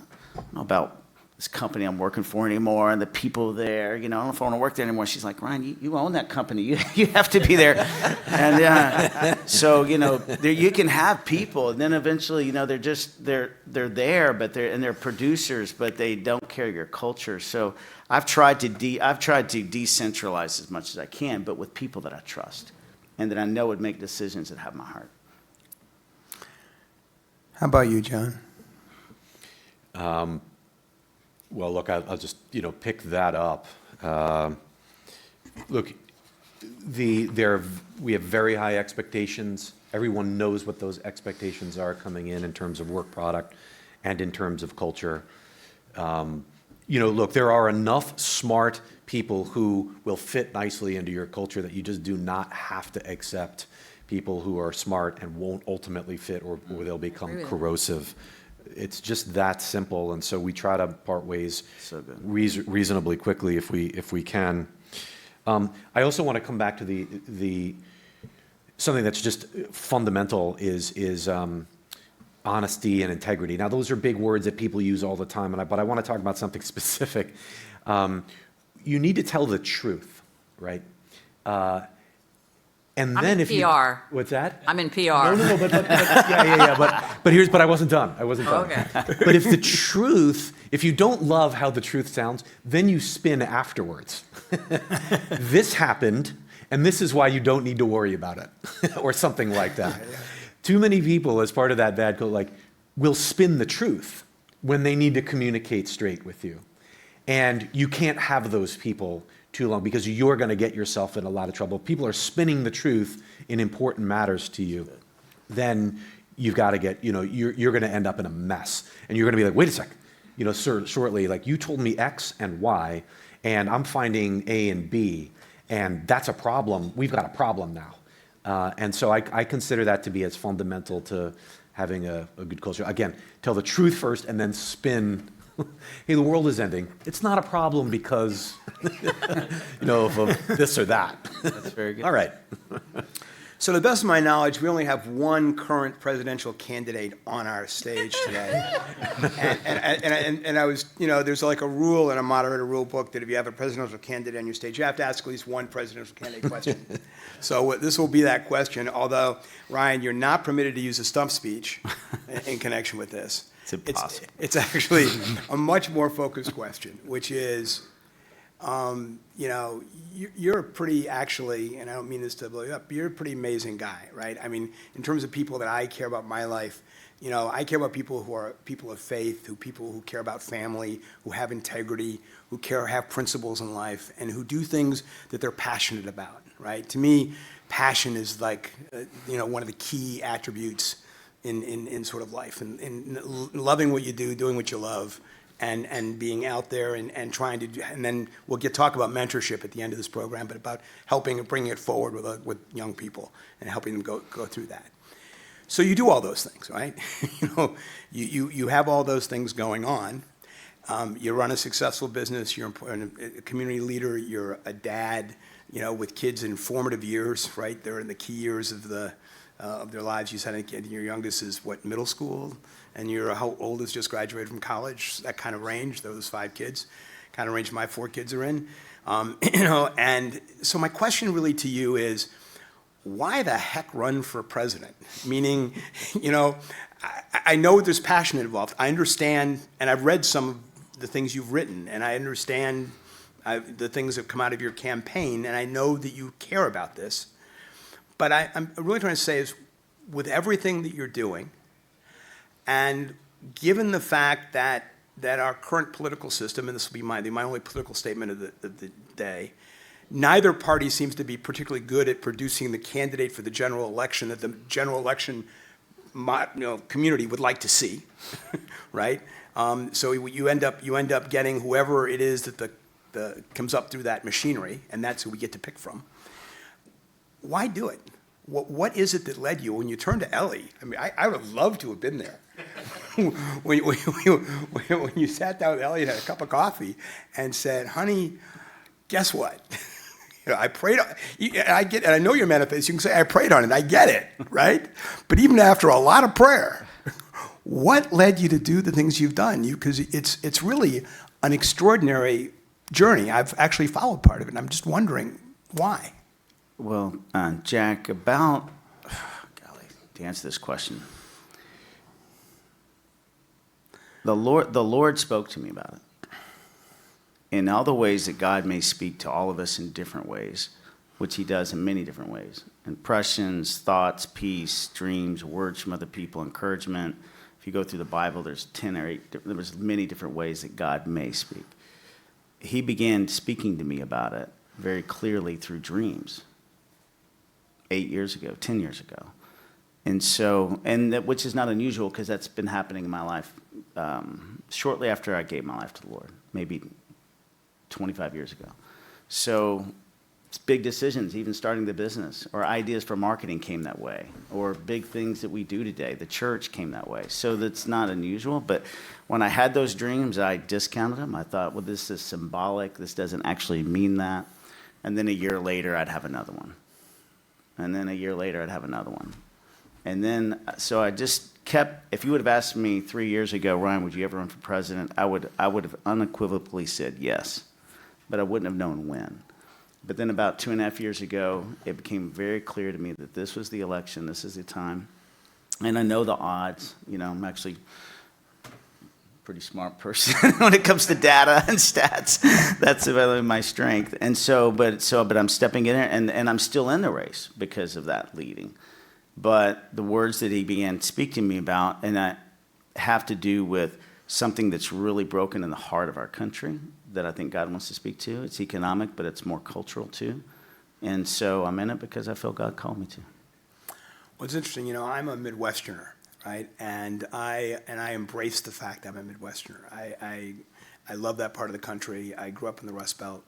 about this company I'm working for anymore and the people there, I don't know if I want to work there anymore. She's like, Ryan, you own that company. You have to be there. And so, you can have people, and then eventually, they're there, but they're producers, but they don't carry your culture. So I've tried to decentralize as much as I can, but with people that I trust and that I know would make decisions that have my heart. How about you, John? Well, look, I'll just, pick that up. Look, we have very high expectations. Everyone knows what those expectations are coming in terms of work product and in terms of culture. Look, there are enough smart people who will fit nicely into your culture that you just do not have to accept people who are smart and won't ultimately fit or they'll become corrosive. It's just that simple, and so we try to part ways reasonably quickly if we can. I also want to come back to the something that's just fundamental is honesty and integrity. Now, those are big words that people use all the time, but I want to talk about something specific. You need to tell the truth, right? And I'm then in PR. What's that? I'm in PR. No, but yeah. But I wasn't done. Okay. But if you don't love how the truth sounds, then you spin afterwards. This happened, and this is why you don't need to worry about it, or something like that. Too many people, as part of that bad code, will spin the truth when they need to communicate straight with you, and you can't have those people too long because you're going to get yourself in a lot of trouble. If people are spinning the truth in important matters to you, then you've got to get, you're going to end up in a mess. And you're going to be like, wait a sec, sir, shortly, you told me X and Y, and I'm finding A and B, and that's a problem. We've got a problem now. And so I consider that to be as fundamental to having a good culture. Again, tell the truth first and then spin. Hey, the world is ending. It's not a problem because, of this or that. That's very good. All right. So to the best of my knowledge, we only have one current presidential candidate on our stage today. and I was, there's a rule in a moderator rule book that if you have a presidential candidate on your stage, you have to ask at least one presidential candidate question. So this will be that question, although, Ryan, you're not permitted to use a stump speech in connection with this. It's impossible. It's actually a much more focused question, which is, you're a pretty, actually, and I don't mean this to blow you up, but you're a pretty amazing guy, right? I mean, in terms of people that I care about in my life, I care about people who are people of faith, people who care about family, who have integrity, who have principles in life, and who do things that they're passionate about, right? To me, passion is one of the key attributes in sort of life, and loving what you do, doing what you love, and being out there and trying to do, and then we'll talk about mentorship at the end of this program, but about helping and bringing it forward with young people and helping them go through that. So you do all those things, right? You have all those things going on. You run a successful business. You're a community leader. You're a dad, with kids in formative years, right? They're in the key years of their lives. You said your youngest is middle school, and your oldest just graduated from college. That kind of range, those 5 kids, kind of range my 4 kids are in. And so my question really to you is, why the heck run for president? Meaning, you know, I know there's passion involved. I understand, and I've read some of the things you've written, and I understand the things that have come out of your campaign, and I know that you care about this. But I'm really trying to say is, with everything that you're doing, and given the fact that our current political system, and this will be my only political statement of the day, neither party seems to be particularly good at producing the candidate for the general election that the general election community would like to see, right? So you end up getting whoever it is that comes up through that machinery, and that's who we get to pick from. Why do it? What is it that led you when you turned to Ellie? I mean, I would love to have been there. when you sat down with Ellie and had a cup of coffee and said, "Honey, guess what? You know, I prayed. And I know your manifest. You can say I prayed on it. I get it, right? But even after a lot of prayer, what led you to do the things you've done? Because it's really an extraordinary journey. I've actually followed part of it, and I'm just wondering why." Well, Jack, to answer this question, the Lord spoke to me about it. In all the ways that God may speak to all of us in different ways, which he does in many different ways. Impressions, thoughts, peace, dreams, words from other people, encouragement. If you go through the Bible, there's 10 or 8, there was many different ways that God may speak. He began speaking to me about it very clearly through dreams. 8 years ago, 10 years ago. And so, which is not unusual because that's been happening in my life shortly after I gave my life to the Lord, maybe 25 years ago. So it's big decisions, even starting the business, or ideas for marketing came that way, or big things that we do today. The church came that way. So that's not unusual. But when I had those dreams, I discounted them. I thought, well, this is symbolic. This doesn't actually mean that. And then a year later, I'd have another one. And then a year later, I'd have another one. And then, so I just kept, if you would have asked me 3 years ago, Ryan, would you ever run for president? I would have unequivocally said yes, but I wouldn't have known when. But then about 2.5 years ago, it became very clear to me that this was the election, this is the time. And I know the odds, you know, I'm actually pretty smart person when it comes to data and stats. That's really my strength. And but I'm stepping in there, and I'm still in the race because of that leading. But the words that he began speaking to me about, and that have to do with something that's really broken in the heart of our country that I think God wants to speak to. It's economic, but it's more cultural too. And so I'm in it because I feel God called me to. Well, it's interesting. You know, I'm a Midwesterner. Right, and I embrace the fact I'm a Midwesterner. I love that part of the country. I grew up in the Rust Belt.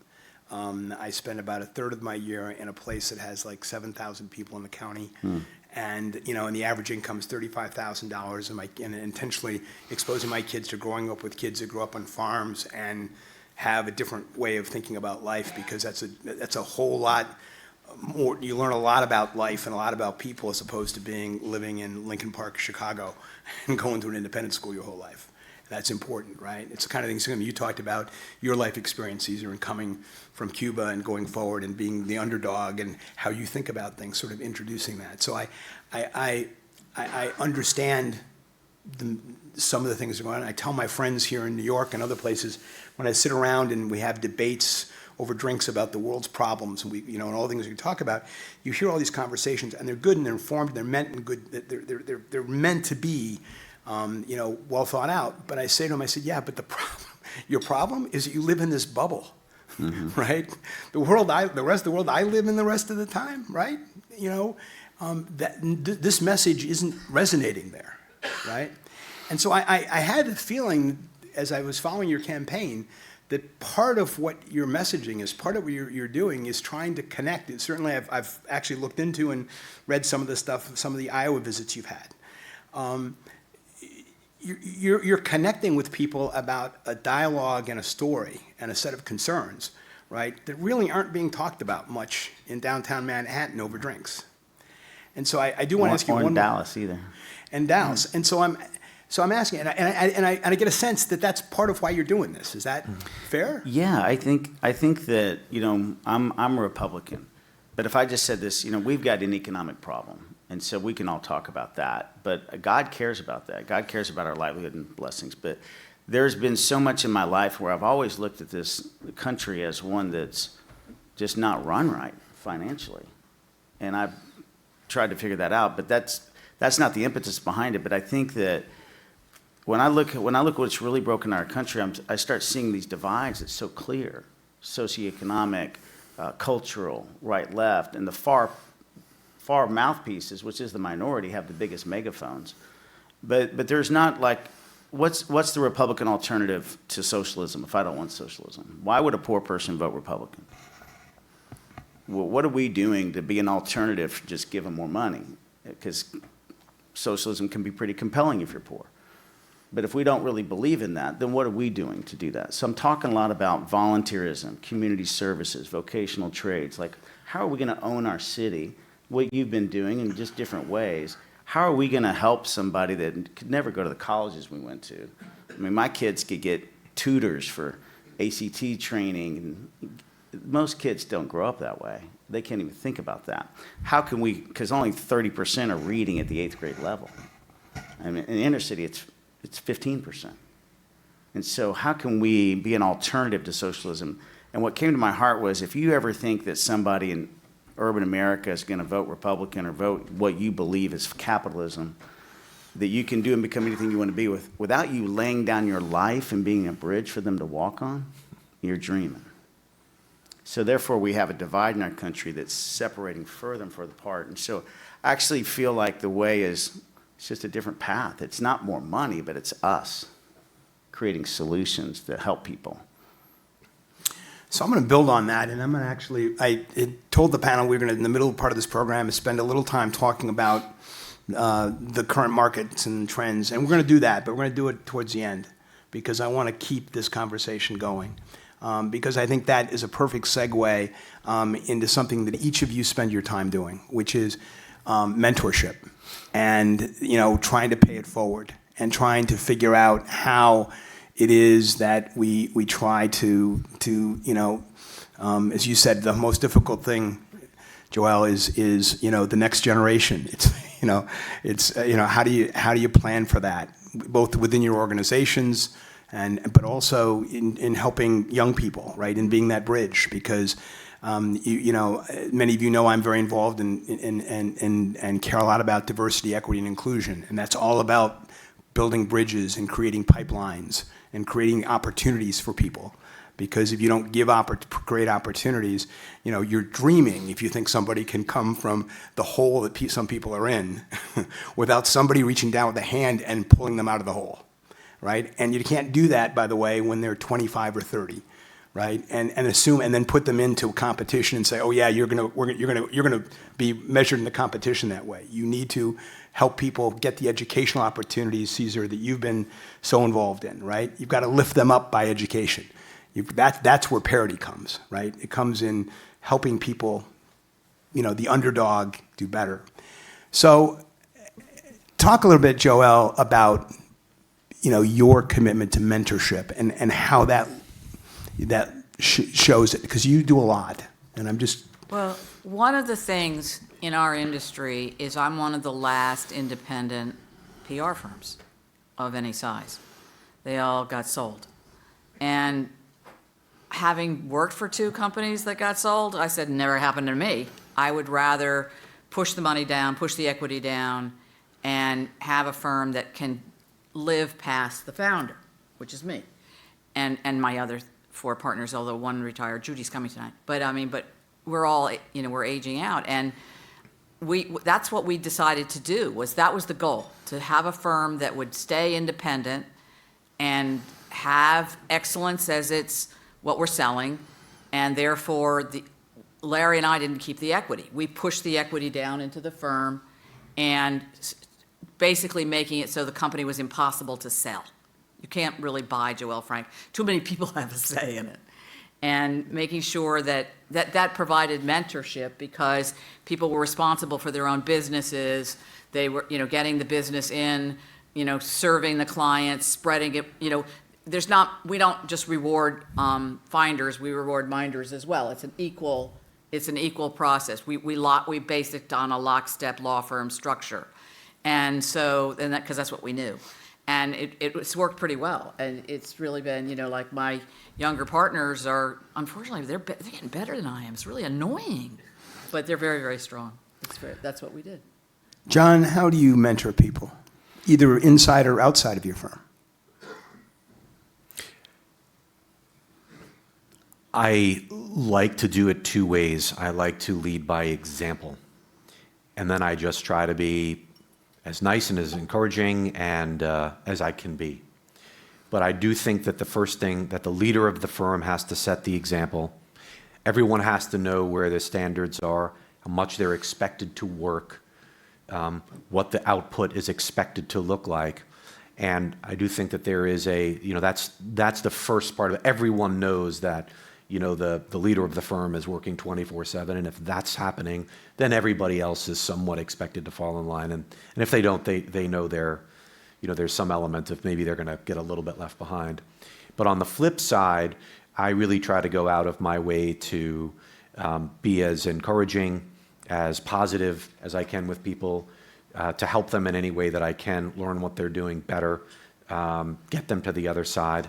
I spend about a third of my year in a place that has like 7,000 people in the county, and you know, and the average income is $35,000. And intentionally exposing my kids to growing up with kids that grew up on farms and have a different way of thinking about life, because that's a whole lot more. You learn a lot about life and a lot about people as opposed to living in Lincoln Park, Chicago, and going to an independent school your whole life. That's important, right? It's the kind of things you talked about, your life experiences and coming from Cuba and going forward and being the underdog and how you think about things, sort of introducing that. So I understand some of the things that are going on. I tell my friends here in New York and other places, when I sit around and we have debates over drinks about the world's problems, and and all the things we talk about, you hear all these conversations, and they're good and they're informed, and they're meant and good. They're meant to be, well thought out. But I say to them, I said, yeah, but your problem is that you live in this bubble, right? The rest of the world, I live in the rest of the time, right? This message isn't resonating there, right? And so I had a feeling as I was following your campaign that part of what your messaging is, part of what you're doing is trying to connect. And certainly I've actually looked into and read some of the stuff, some of the Iowa visits you've had. You're connecting with people about a dialogue and a story and a set of concerns, right, that really aren't being talked about much in downtown Manhattan over drinks. And so I do want to ask you one more. Or in Dallas either. And Dallas. And so I'm asking, and I get a sense that that's part of why you're doing this. Is that fair? Yeah, I think that I'm a Republican, But if I just said this, we've got an economic problem, and so we can all talk about that. But God cares about that. God cares about our livelihood and blessings. But there's been so much in my life where I've always looked at this country as one that's just not run right financially. And I've tried to figure that out, but that's not the impetus behind it. But I think that when I look what's really broken our country, I start seeing these divides that's so clear, socioeconomic, cultural, right, left, and the far mouthpieces, which is the minority, have the biggest megaphones. But there's not like, what's the Republican alternative to socialism if I don't want socialism? Why would a poor person vote Republican? Well, what are we doing to be an alternative? Just give them more money, because socialism can be pretty compelling if you're poor. But if we don't really believe in that, then what are we doing to do that? So I'm talking a lot about volunteerism, community services, vocational trades. Like, how are we going to own our city? What you've been doing in just different ways. How are we going to help somebody that could never go to the colleges we went to? I mean, my kids could get tutors for ACT training. And most kids don't grow up that way. They can't even think about that. How can we, because only 30% are reading at the 8th grade level. I mean, in the inner city, it's 15%. And so how can we be an alternative to socialism? And what came to my heart was, if you ever think that somebody in urban America is going to vote Republican or vote what you believe is capitalism, that you can do and become anything you want to be without you laying down your life and being a bridge for them to walk on, you're dreaming. So therefore, we have a divide in our country that's separating further and further apart. And so I actually feel like the way is, it's just a different path. It's not more money, but it's us creating solutions that help people. So I'm going to build on that, and I'm going to actually, I told the panel we were going to, in the middle part of this program, spend a little time talking about the current markets and trends, and we're going to do that, but we're going to do it towards the end, because I want to keep this conversation going, because I think that is a perfect segue into something that each of you spend your time doing, which is mentorship, and trying to pay it forward, and trying to figure out how it is that we try to as you said, the most difficult thing, Joel, is the next generation. It's how do you plan for that, both within your organizations but also in helping young people, right, and being that bridge, because many of you know I'm very involved and care a lot about diversity, equity, and inclusion, and that's all about building bridges and creating pipelines and creating opportunities for people. Because if you don't give great opportunities, you're dreaming if you think somebody can come from the hole that some people are in without somebody reaching down with a hand and pulling them out of the hole, right? And you can't do that, by the way, when they're 25 or 30, right? And then put them into a competition and say, oh yeah, you're gonna be measured in the competition that way. You need to help people get the educational opportunities, Caesar, that you've been so involved in, right? You've got to lift them up by education. That's where parity comes, right? It comes in helping people, the underdog, do better. So talk a little bit, Joel, about, your commitment to mentorship and how that shows it, because you do a lot, and I'm just... Well, one of the things in our industry is I'm one of the last independent PR firms of any size. They all got sold. And having worked for 2 companies that got sold, I said, never happened to me. I would rather push the money down, push the equity down, and have a firm that can live past the founder, which is me, and my other 4 partners, although one retired. Judy's coming tonight. But we're all, we're aging out. And that's what we decided to do, that was the goal, to have a firm that would stay independent and have excellence as it's what we're selling, and therefore Larry and I didn't keep the equity. We pushed the equity down into the firm and basically making it so the company was impossible to sell. You can't really buy Joel Frank. Too many people have a say in it. And making sure that provided mentorship, because people were responsible for their own businesses. They were, getting the business in, serving the clients, spreading it, we don't just reward finders, we reward minders as well. It's an equal It's an equal process. We based it on a lockstep law firm structure. And so, because that's what we knew. And it's worked pretty well. And it's really been, like my younger partners are, unfortunately, they're getting better than I am. It's really annoying. But they're very, very strong. That's what we did. John, how do you mentor people, either inside or outside of your firm? I like to do it two ways. I like to lead by example. And then I just try to be as nice and as encouraging and as I can be. But I do think that the first thing, that the leader of the firm has to set the example. Everyone has to know where the standards are, how much they're expected to work, what the output is expected to look like. And I do think that there is that's the first part of it. Everyone knows that the leader of the firm is working 24/7, and if that's happening, then everybody else is somewhat expected to fall in line. And if they don't, they know there's some element of maybe they're going to get a little bit left behind. But on the flip side, I really try to go out of my way to be as encouraging, as positive as I can with people, to help them in any way that I can, learn what they're doing better, get them to the other side.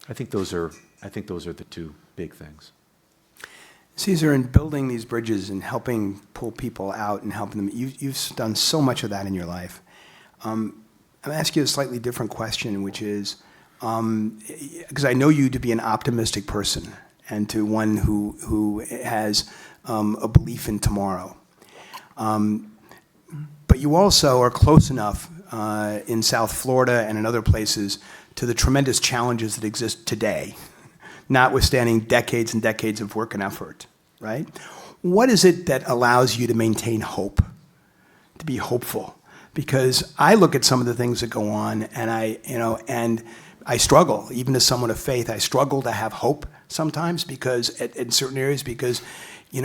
I think those are the two big things. Caesar, in building these bridges and helping pull people out and helping them, you've done so much of that in your life. I'm going to ask you a slightly different question, which is, because I know you to be an optimistic person and to one who has a belief in tomorrow. But you also are close enough in South Florida and in other places to the tremendous challenges that exist today, notwithstanding decades and decades of work and effort, right? What is it that allows you to maintain hope, to be hopeful? Because I look at some of the things that go on, and I struggle, even as someone of faith. I struggle to have hope sometimes because in certain areas, because in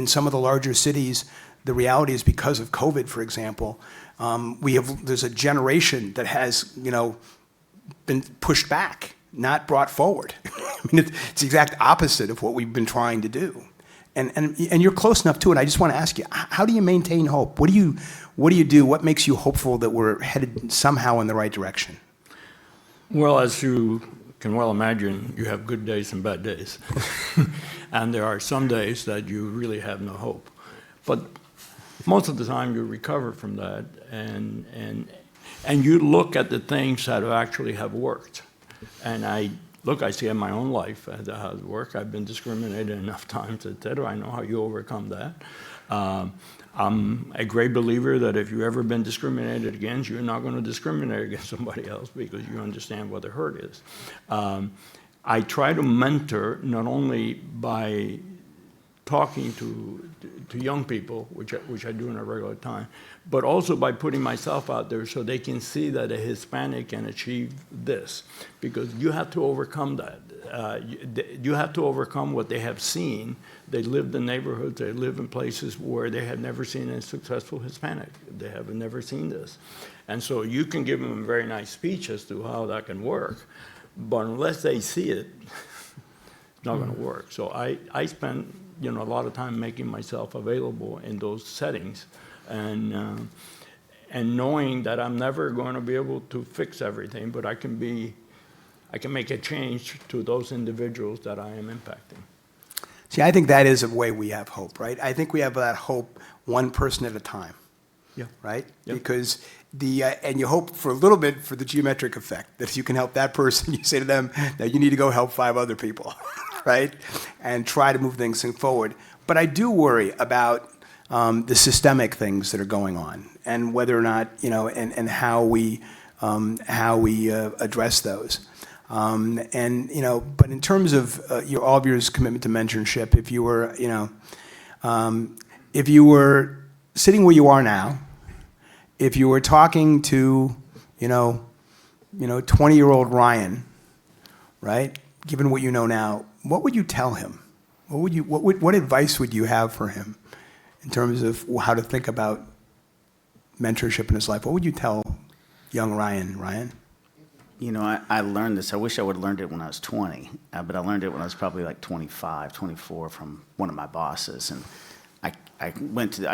some of the larger cities, the reality is because of COVID, for example, there's a generation that has been pushed back, not brought forward. I mean, it's the exact opposite of what we've been trying to do. And you're close enough to it. I just want to ask you, how do you maintain hope? What do you do? What makes you hopeful that we're headed somehow in the right direction? Well, as you can well imagine, you have good days and bad days. And there are some days that you really have no hope. But most of the time you recover from that and you look at the things that actually have worked. And I see in my own life how it works. I've been discriminated enough times, etc. I know how you overcome that. I'm a great believer that if you've ever been discriminated against, you're not going to discriminate against somebody else because you understand what the hurt is. I try to mentor not only by talking to young people, which I do in a regular time, but also by putting myself out there so they can see that a Hispanic can achieve this. Because you have to overcome that. You have to overcome what they have seen. They lived in neighborhoods, they live in places where they had never seen a successful Hispanic. They have never seen this. And so you can give them a very nice speech as to how that can work, but unless they see it, it's not going to work. So I spend a lot of time making myself available in those settings, and knowing that I'm never going to be able to fix everything, but I can make a change to those individuals that I am impacting. See, I think that is a way we have hope, right? I think we have that hope one person at a time. Yeah. Right? Yeah. Because and you hope for a little bit for the geometric effect, that if you can help that person, you say to them that you need to go help 5 other people, right? And try to move things forward. But I do worry about the systemic things that are going on, and whether or not, and how we address those. But in terms of all of your commitment to mentorship, if you were sitting where you are now, if you were talking to, 20-year-old Ryan, right? Given what you know now, what would you tell him? What advice would you have for him in terms of how to think about mentorship in his life? What would you tell young Ryan? You know, I learned this. I wish I would have learned it when I was 20, but I learned it when I was probably like 25, 24 from one of my bosses. And I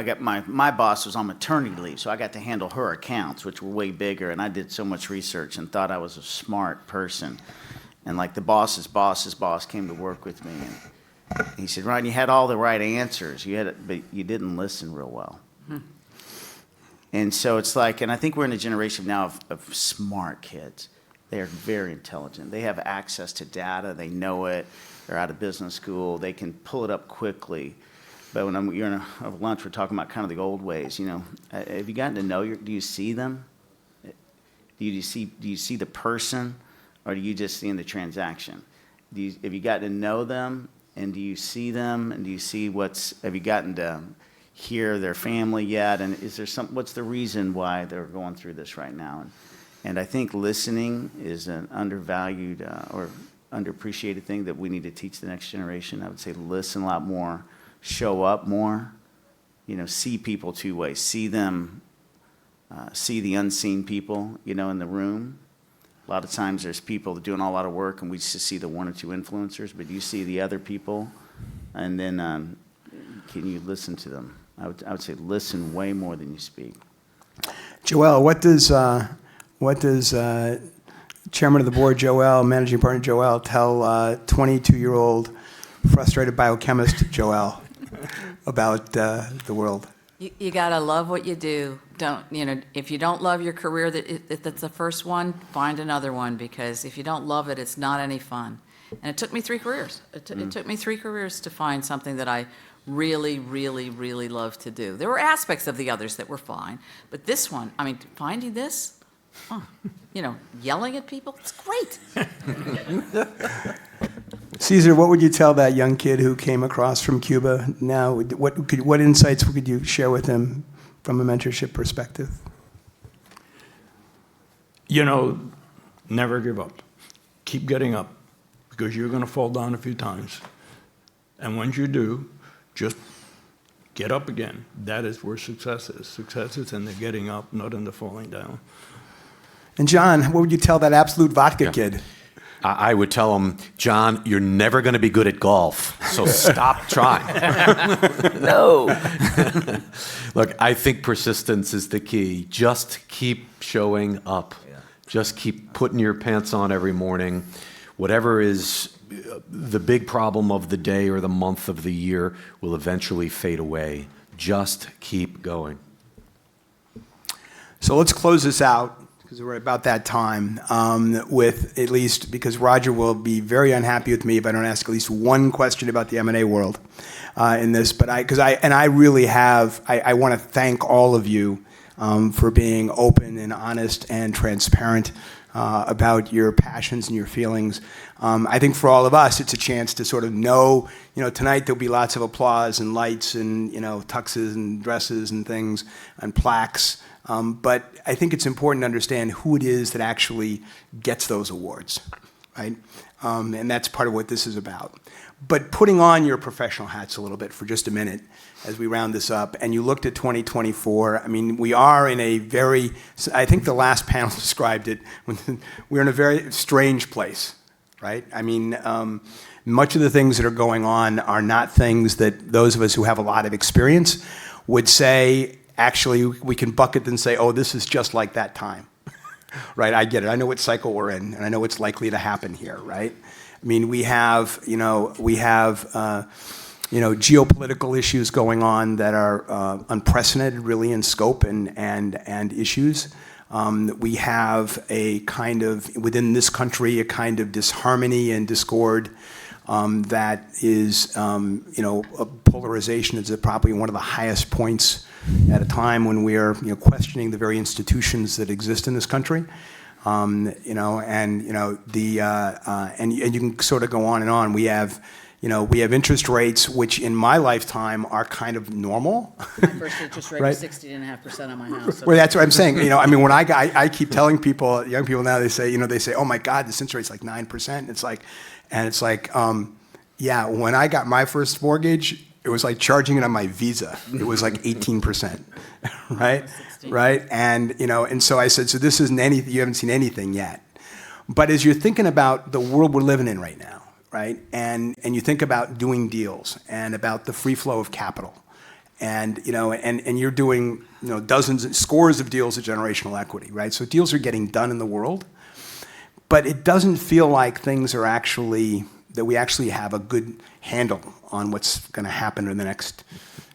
got my boss was on maternity leave, so I got to handle her accounts, which were way bigger. And I did so much research and thought I was a smart person. And like the boss's boss came to work with me, and he said, "Ron, you had all the right answers, but you didn't listen real well." And so it's like, and I think we're in a generation now of smart kids. They are very intelligent. They have access to data. They know it. They're out of business school. They can pull it up quickly. But when you're in a lunch, we're talking about kind of the old ways. You know, have you gotten to know do you see them? Do you see the person, or do you just see in the transaction? Have you gotten to know them, and do you see them, and do you see have you gotten to hear their family yet? And is there what's the reason why they're going through this right now? And I think listening is an undervalued or underappreciated thing that we need to teach the next generation. I would say listen a lot more, show up more, you know, see people two ways. See them, see the unseen people, you know, in the room. A lot of times there's people doing a lot of work and we just see the one or two influencers, but you see the other people, and then can you listen to them? I would say listen way more than you speak. Joel, what does Chairman of the Board Joel, Managing Partner Joel, tell 22-year-old frustrated biochemist Joel about the world? You gotta love what you do. If you don't love your career, that's the first one, find another one, because if you don't love it, it's not any fun. And it took me 3 careers. It took me 3 careers to find something that I really, really, really love to do. There were aspects of the others that were fine, but this one, I mean, finding this, yelling at people, it's great. Caesar, what would you tell that young kid who came across from Cuba now? What insights could you share with him from a mentorship perspective? Never give up. Keep getting up, because you're going to fall down a few times. And once you do, just get up again. That is where success is. Success is in the getting up, not in the falling down. And John, what would you tell that absolute vodka kid? I would tell him, John, you're never going to be good at golf, so stop trying. No. Look, I think persistence is the key. Just keep showing up. Yeah. Just keep putting your pants on every morning. Whatever is the big problem of the day or the month of the year will eventually fade away. Just keep going. So let's close this out, because we're about that time, with at least, because Roger will be very unhappy with me if I don't ask at least one question about the M&A world in this. But I want to thank all of you for being open and honest and transparent about your passions and your feelings. I think for all of us, it's a chance to sort of know, tonight there'll be lots of applause and lights and, tuxes and dresses and things and plaques. But I think it's important to understand who it is that actually gets those awards, right? And that's part of what this is about. But putting on your professional hats a little bit for just a minute as we round this up, and you looked at 2024, I mean, we are in a very, I think the last panel described it, we're in a very strange place, right? I mean, much of the things that are going on are not things that those of us who have a lot of experience would say. Actually, we can bucket and say, oh, this is just like that time, right? I get it. I know what cycle we're in, and I know what's likely to happen here, right? I mean, we have geopolitical issues going on that are unprecedented, really, in scope and issues. We have a kind of, within this country, a kind of disharmony and discord that is, a polarization is probably one of the highest points at a time when we are, questioning the very institutions that exist in this country, and you can sort of go on and on. We have interest rates which, in my lifetime, are kind of normal. My first interest rate Right? was 16.5% on my house. Well, that's what I'm saying. When I keep telling people, young people now, they say, oh my God, this interest rate's like 9%. It's like, yeah, when I got my first mortgage, it was like charging it on my Visa. It was like 18%, right? Right? And so I said, so this isn't anything, you haven't seen anything yet. But as you're thinking about the world we're living in right now, right, and you think about doing deals and about the free flow of capital, and you're doing dozens and scores of deals at generational equity, right? So deals are getting done in the world, but it doesn't feel like things are that we actually have a good handle on what's going to happen in the next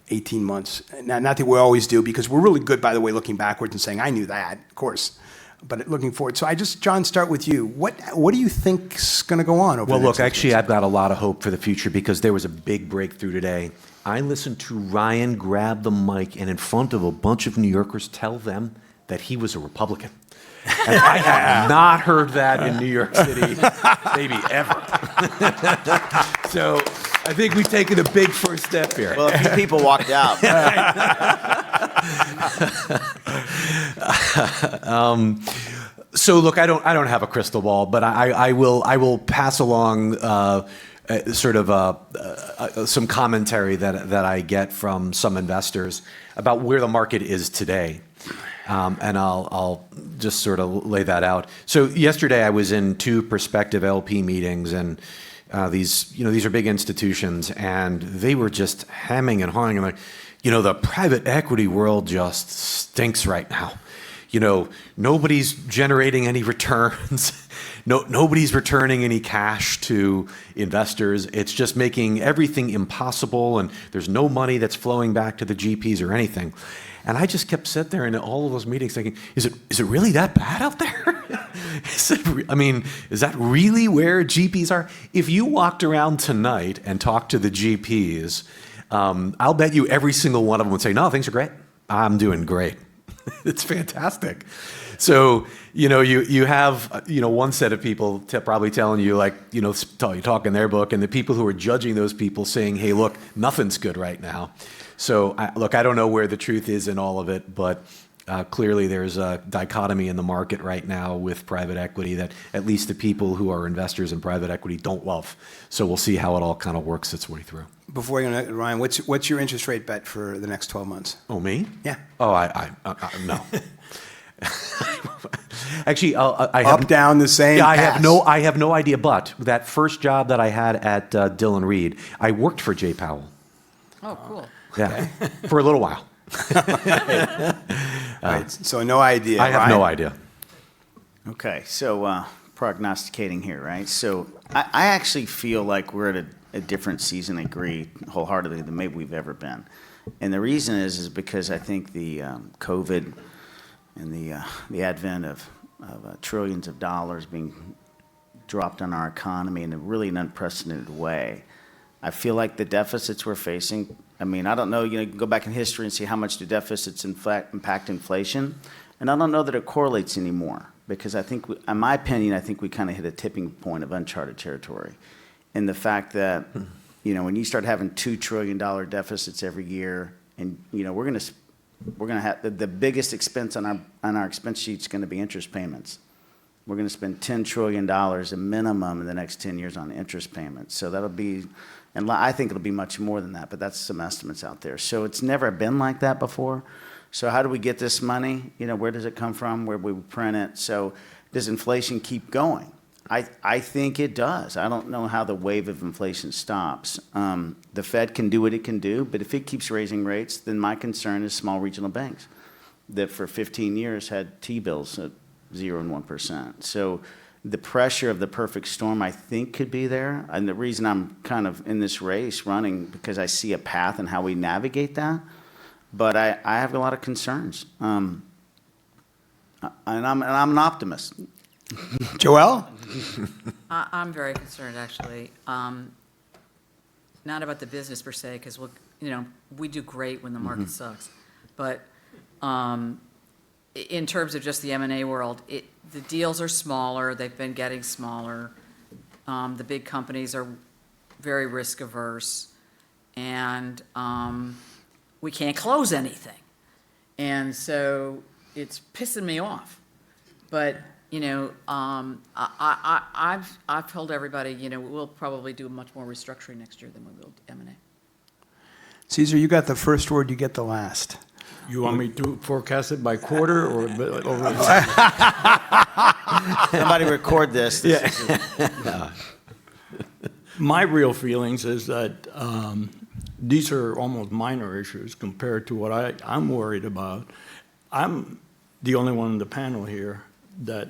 18 months. Now, not that we always do, because we're really good, by the way, looking backwards and saying, I knew that, of course, but looking forward. So John, start with you. What do you think's going to go on over the next 6 months? actually, I've got a lot of hope for the future because there was a big breakthrough today. I listened to Ryan grab the mic and in front of a bunch of New Yorkers tell them that he was a Republican. And I have not heard that in New York City, maybe ever. So I think we've taken a big first step here. Well, a few people walked out. So look, I don't have a crystal ball, but I will pass along some commentary that I get from some investors about where the market is today. And I'll just sort of lay that out. So yesterday I was in 2 prospective LP meetings, and these are big institutions, and they were just hemming and hawing and like, the private equity world just stinks right now. Nobody's generating any returns. Nobody's returning any cash to investors. It's just making everything impossible, and there's no money that's flowing back to the GPs or anything. And I just kept sitting there in all of those meetings thinking, is it really that bad out there? Is that really where GPs are? If you walked around tonight and talked to the GPs, I'll bet you every single one of them would say, no, things are great. I'm doing great. It's fantastic. So, you have, one set of people probably telling you, talking their book, and the people who are judging those people saying, hey, look, nothing's good right now. So, I don't know where the truth is in all of it, but clearly there's a dichotomy in the market right now with private equity that at least the people who are investors in private equity don't love. So we'll see how it all kind of works its way through. Before you go, Ryan, what's your interest rate bet for the next 12 months? Oh, me? Yeah. Oh, no. Actually, I Up, down, the same. Yeah, pass. I have no idea. But that first job that I had at Dillon Reed, I worked for Jay Powell. Oh, cool. Yeah, for a little while. Right. So no idea. I have Ryan? no idea. Okay, so prognosticating here, right? So I actually feel like we're at a different season, I agree wholeheartedly, than maybe we've ever been. And the reason is because I think the COVID and the advent of trillions of dollars being dropped on our economy in a really an unprecedented way. I feel like the deficits we're facing, I don't know, you can go back in history and see how much do deficits impact inflation. And I don't know that it correlates anymore because I think, in my opinion, I think we kind of hit a tipping point of uncharted territory. And the fact that, when you start having $2 trillion deficits every year, and, we're going to have the biggest expense on our expense sheet is going to be interest payments. We're going to spend $10 trillion a minimum in the next 10 years on interest payments. So that'll be, and I think it'll be much more than that, but that's some estimates out there. So it's never been like that before. So how do we get this money? Where does it come from? Where do we print it? So does inflation keep going? I think it does. I don't know how the wave of inflation stops. The Fed can do what it can do, but if it keeps raising rates, then my concern is small regional banks that for 15 years had T-bills at 0 and 1%. So the pressure of the perfect storm, I think, could be there. And the reason I'm kind of in this race running, because I see a path and how we navigate that. But I have a lot of concerns. And I'm an optimist. Joelle? I'm very concerned, actually. Not about the business per se, because we do great when the market sucks. But in terms of just the M&A world, the deals are smaller. They've been getting smaller. The big companies are very risk averse, and we can't close anything. And so it's pissing me off. But I've told everybody, we'll probably do much more restructuring next year than we will M&A. Caesar, you got the first word, you get the last. You want me to forecast it by quarter or over? Somebody record this. This is- My real feelings is that these are almost minor issues compared to what I'm worried about. I'm the only one in the panel here that,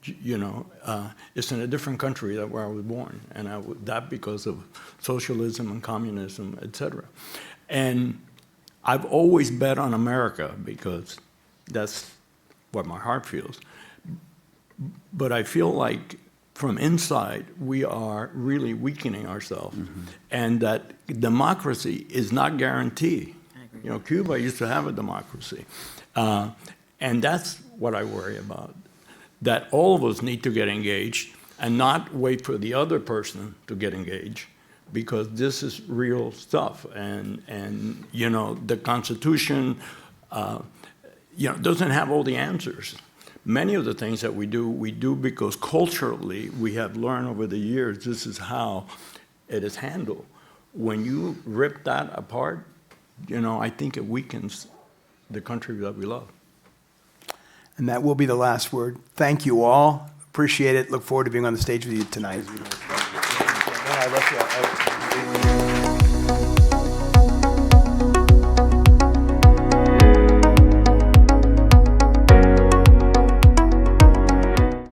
is in a different country than where I was born, and that because of socialism and communism, et cetera. And I've always bet on America because that's what my heart feels. But I feel like from inside, we are really weakening ourselves, and that democracy is not guaranteed. Cuba used to have a democracy, and that's what I worry about, that all of us need to get engaged and not wait for the other person to get engaged, because this is real stuff, and the Constitution, doesn't have all the answers. Many of the things that we do because culturally we have learned over the years this is how it is handled. When you rip that apart, I think it weakens the country that we love. And that will be the last word. Thank you all. Appreciate it. Look forward to being on the stage with you tonight.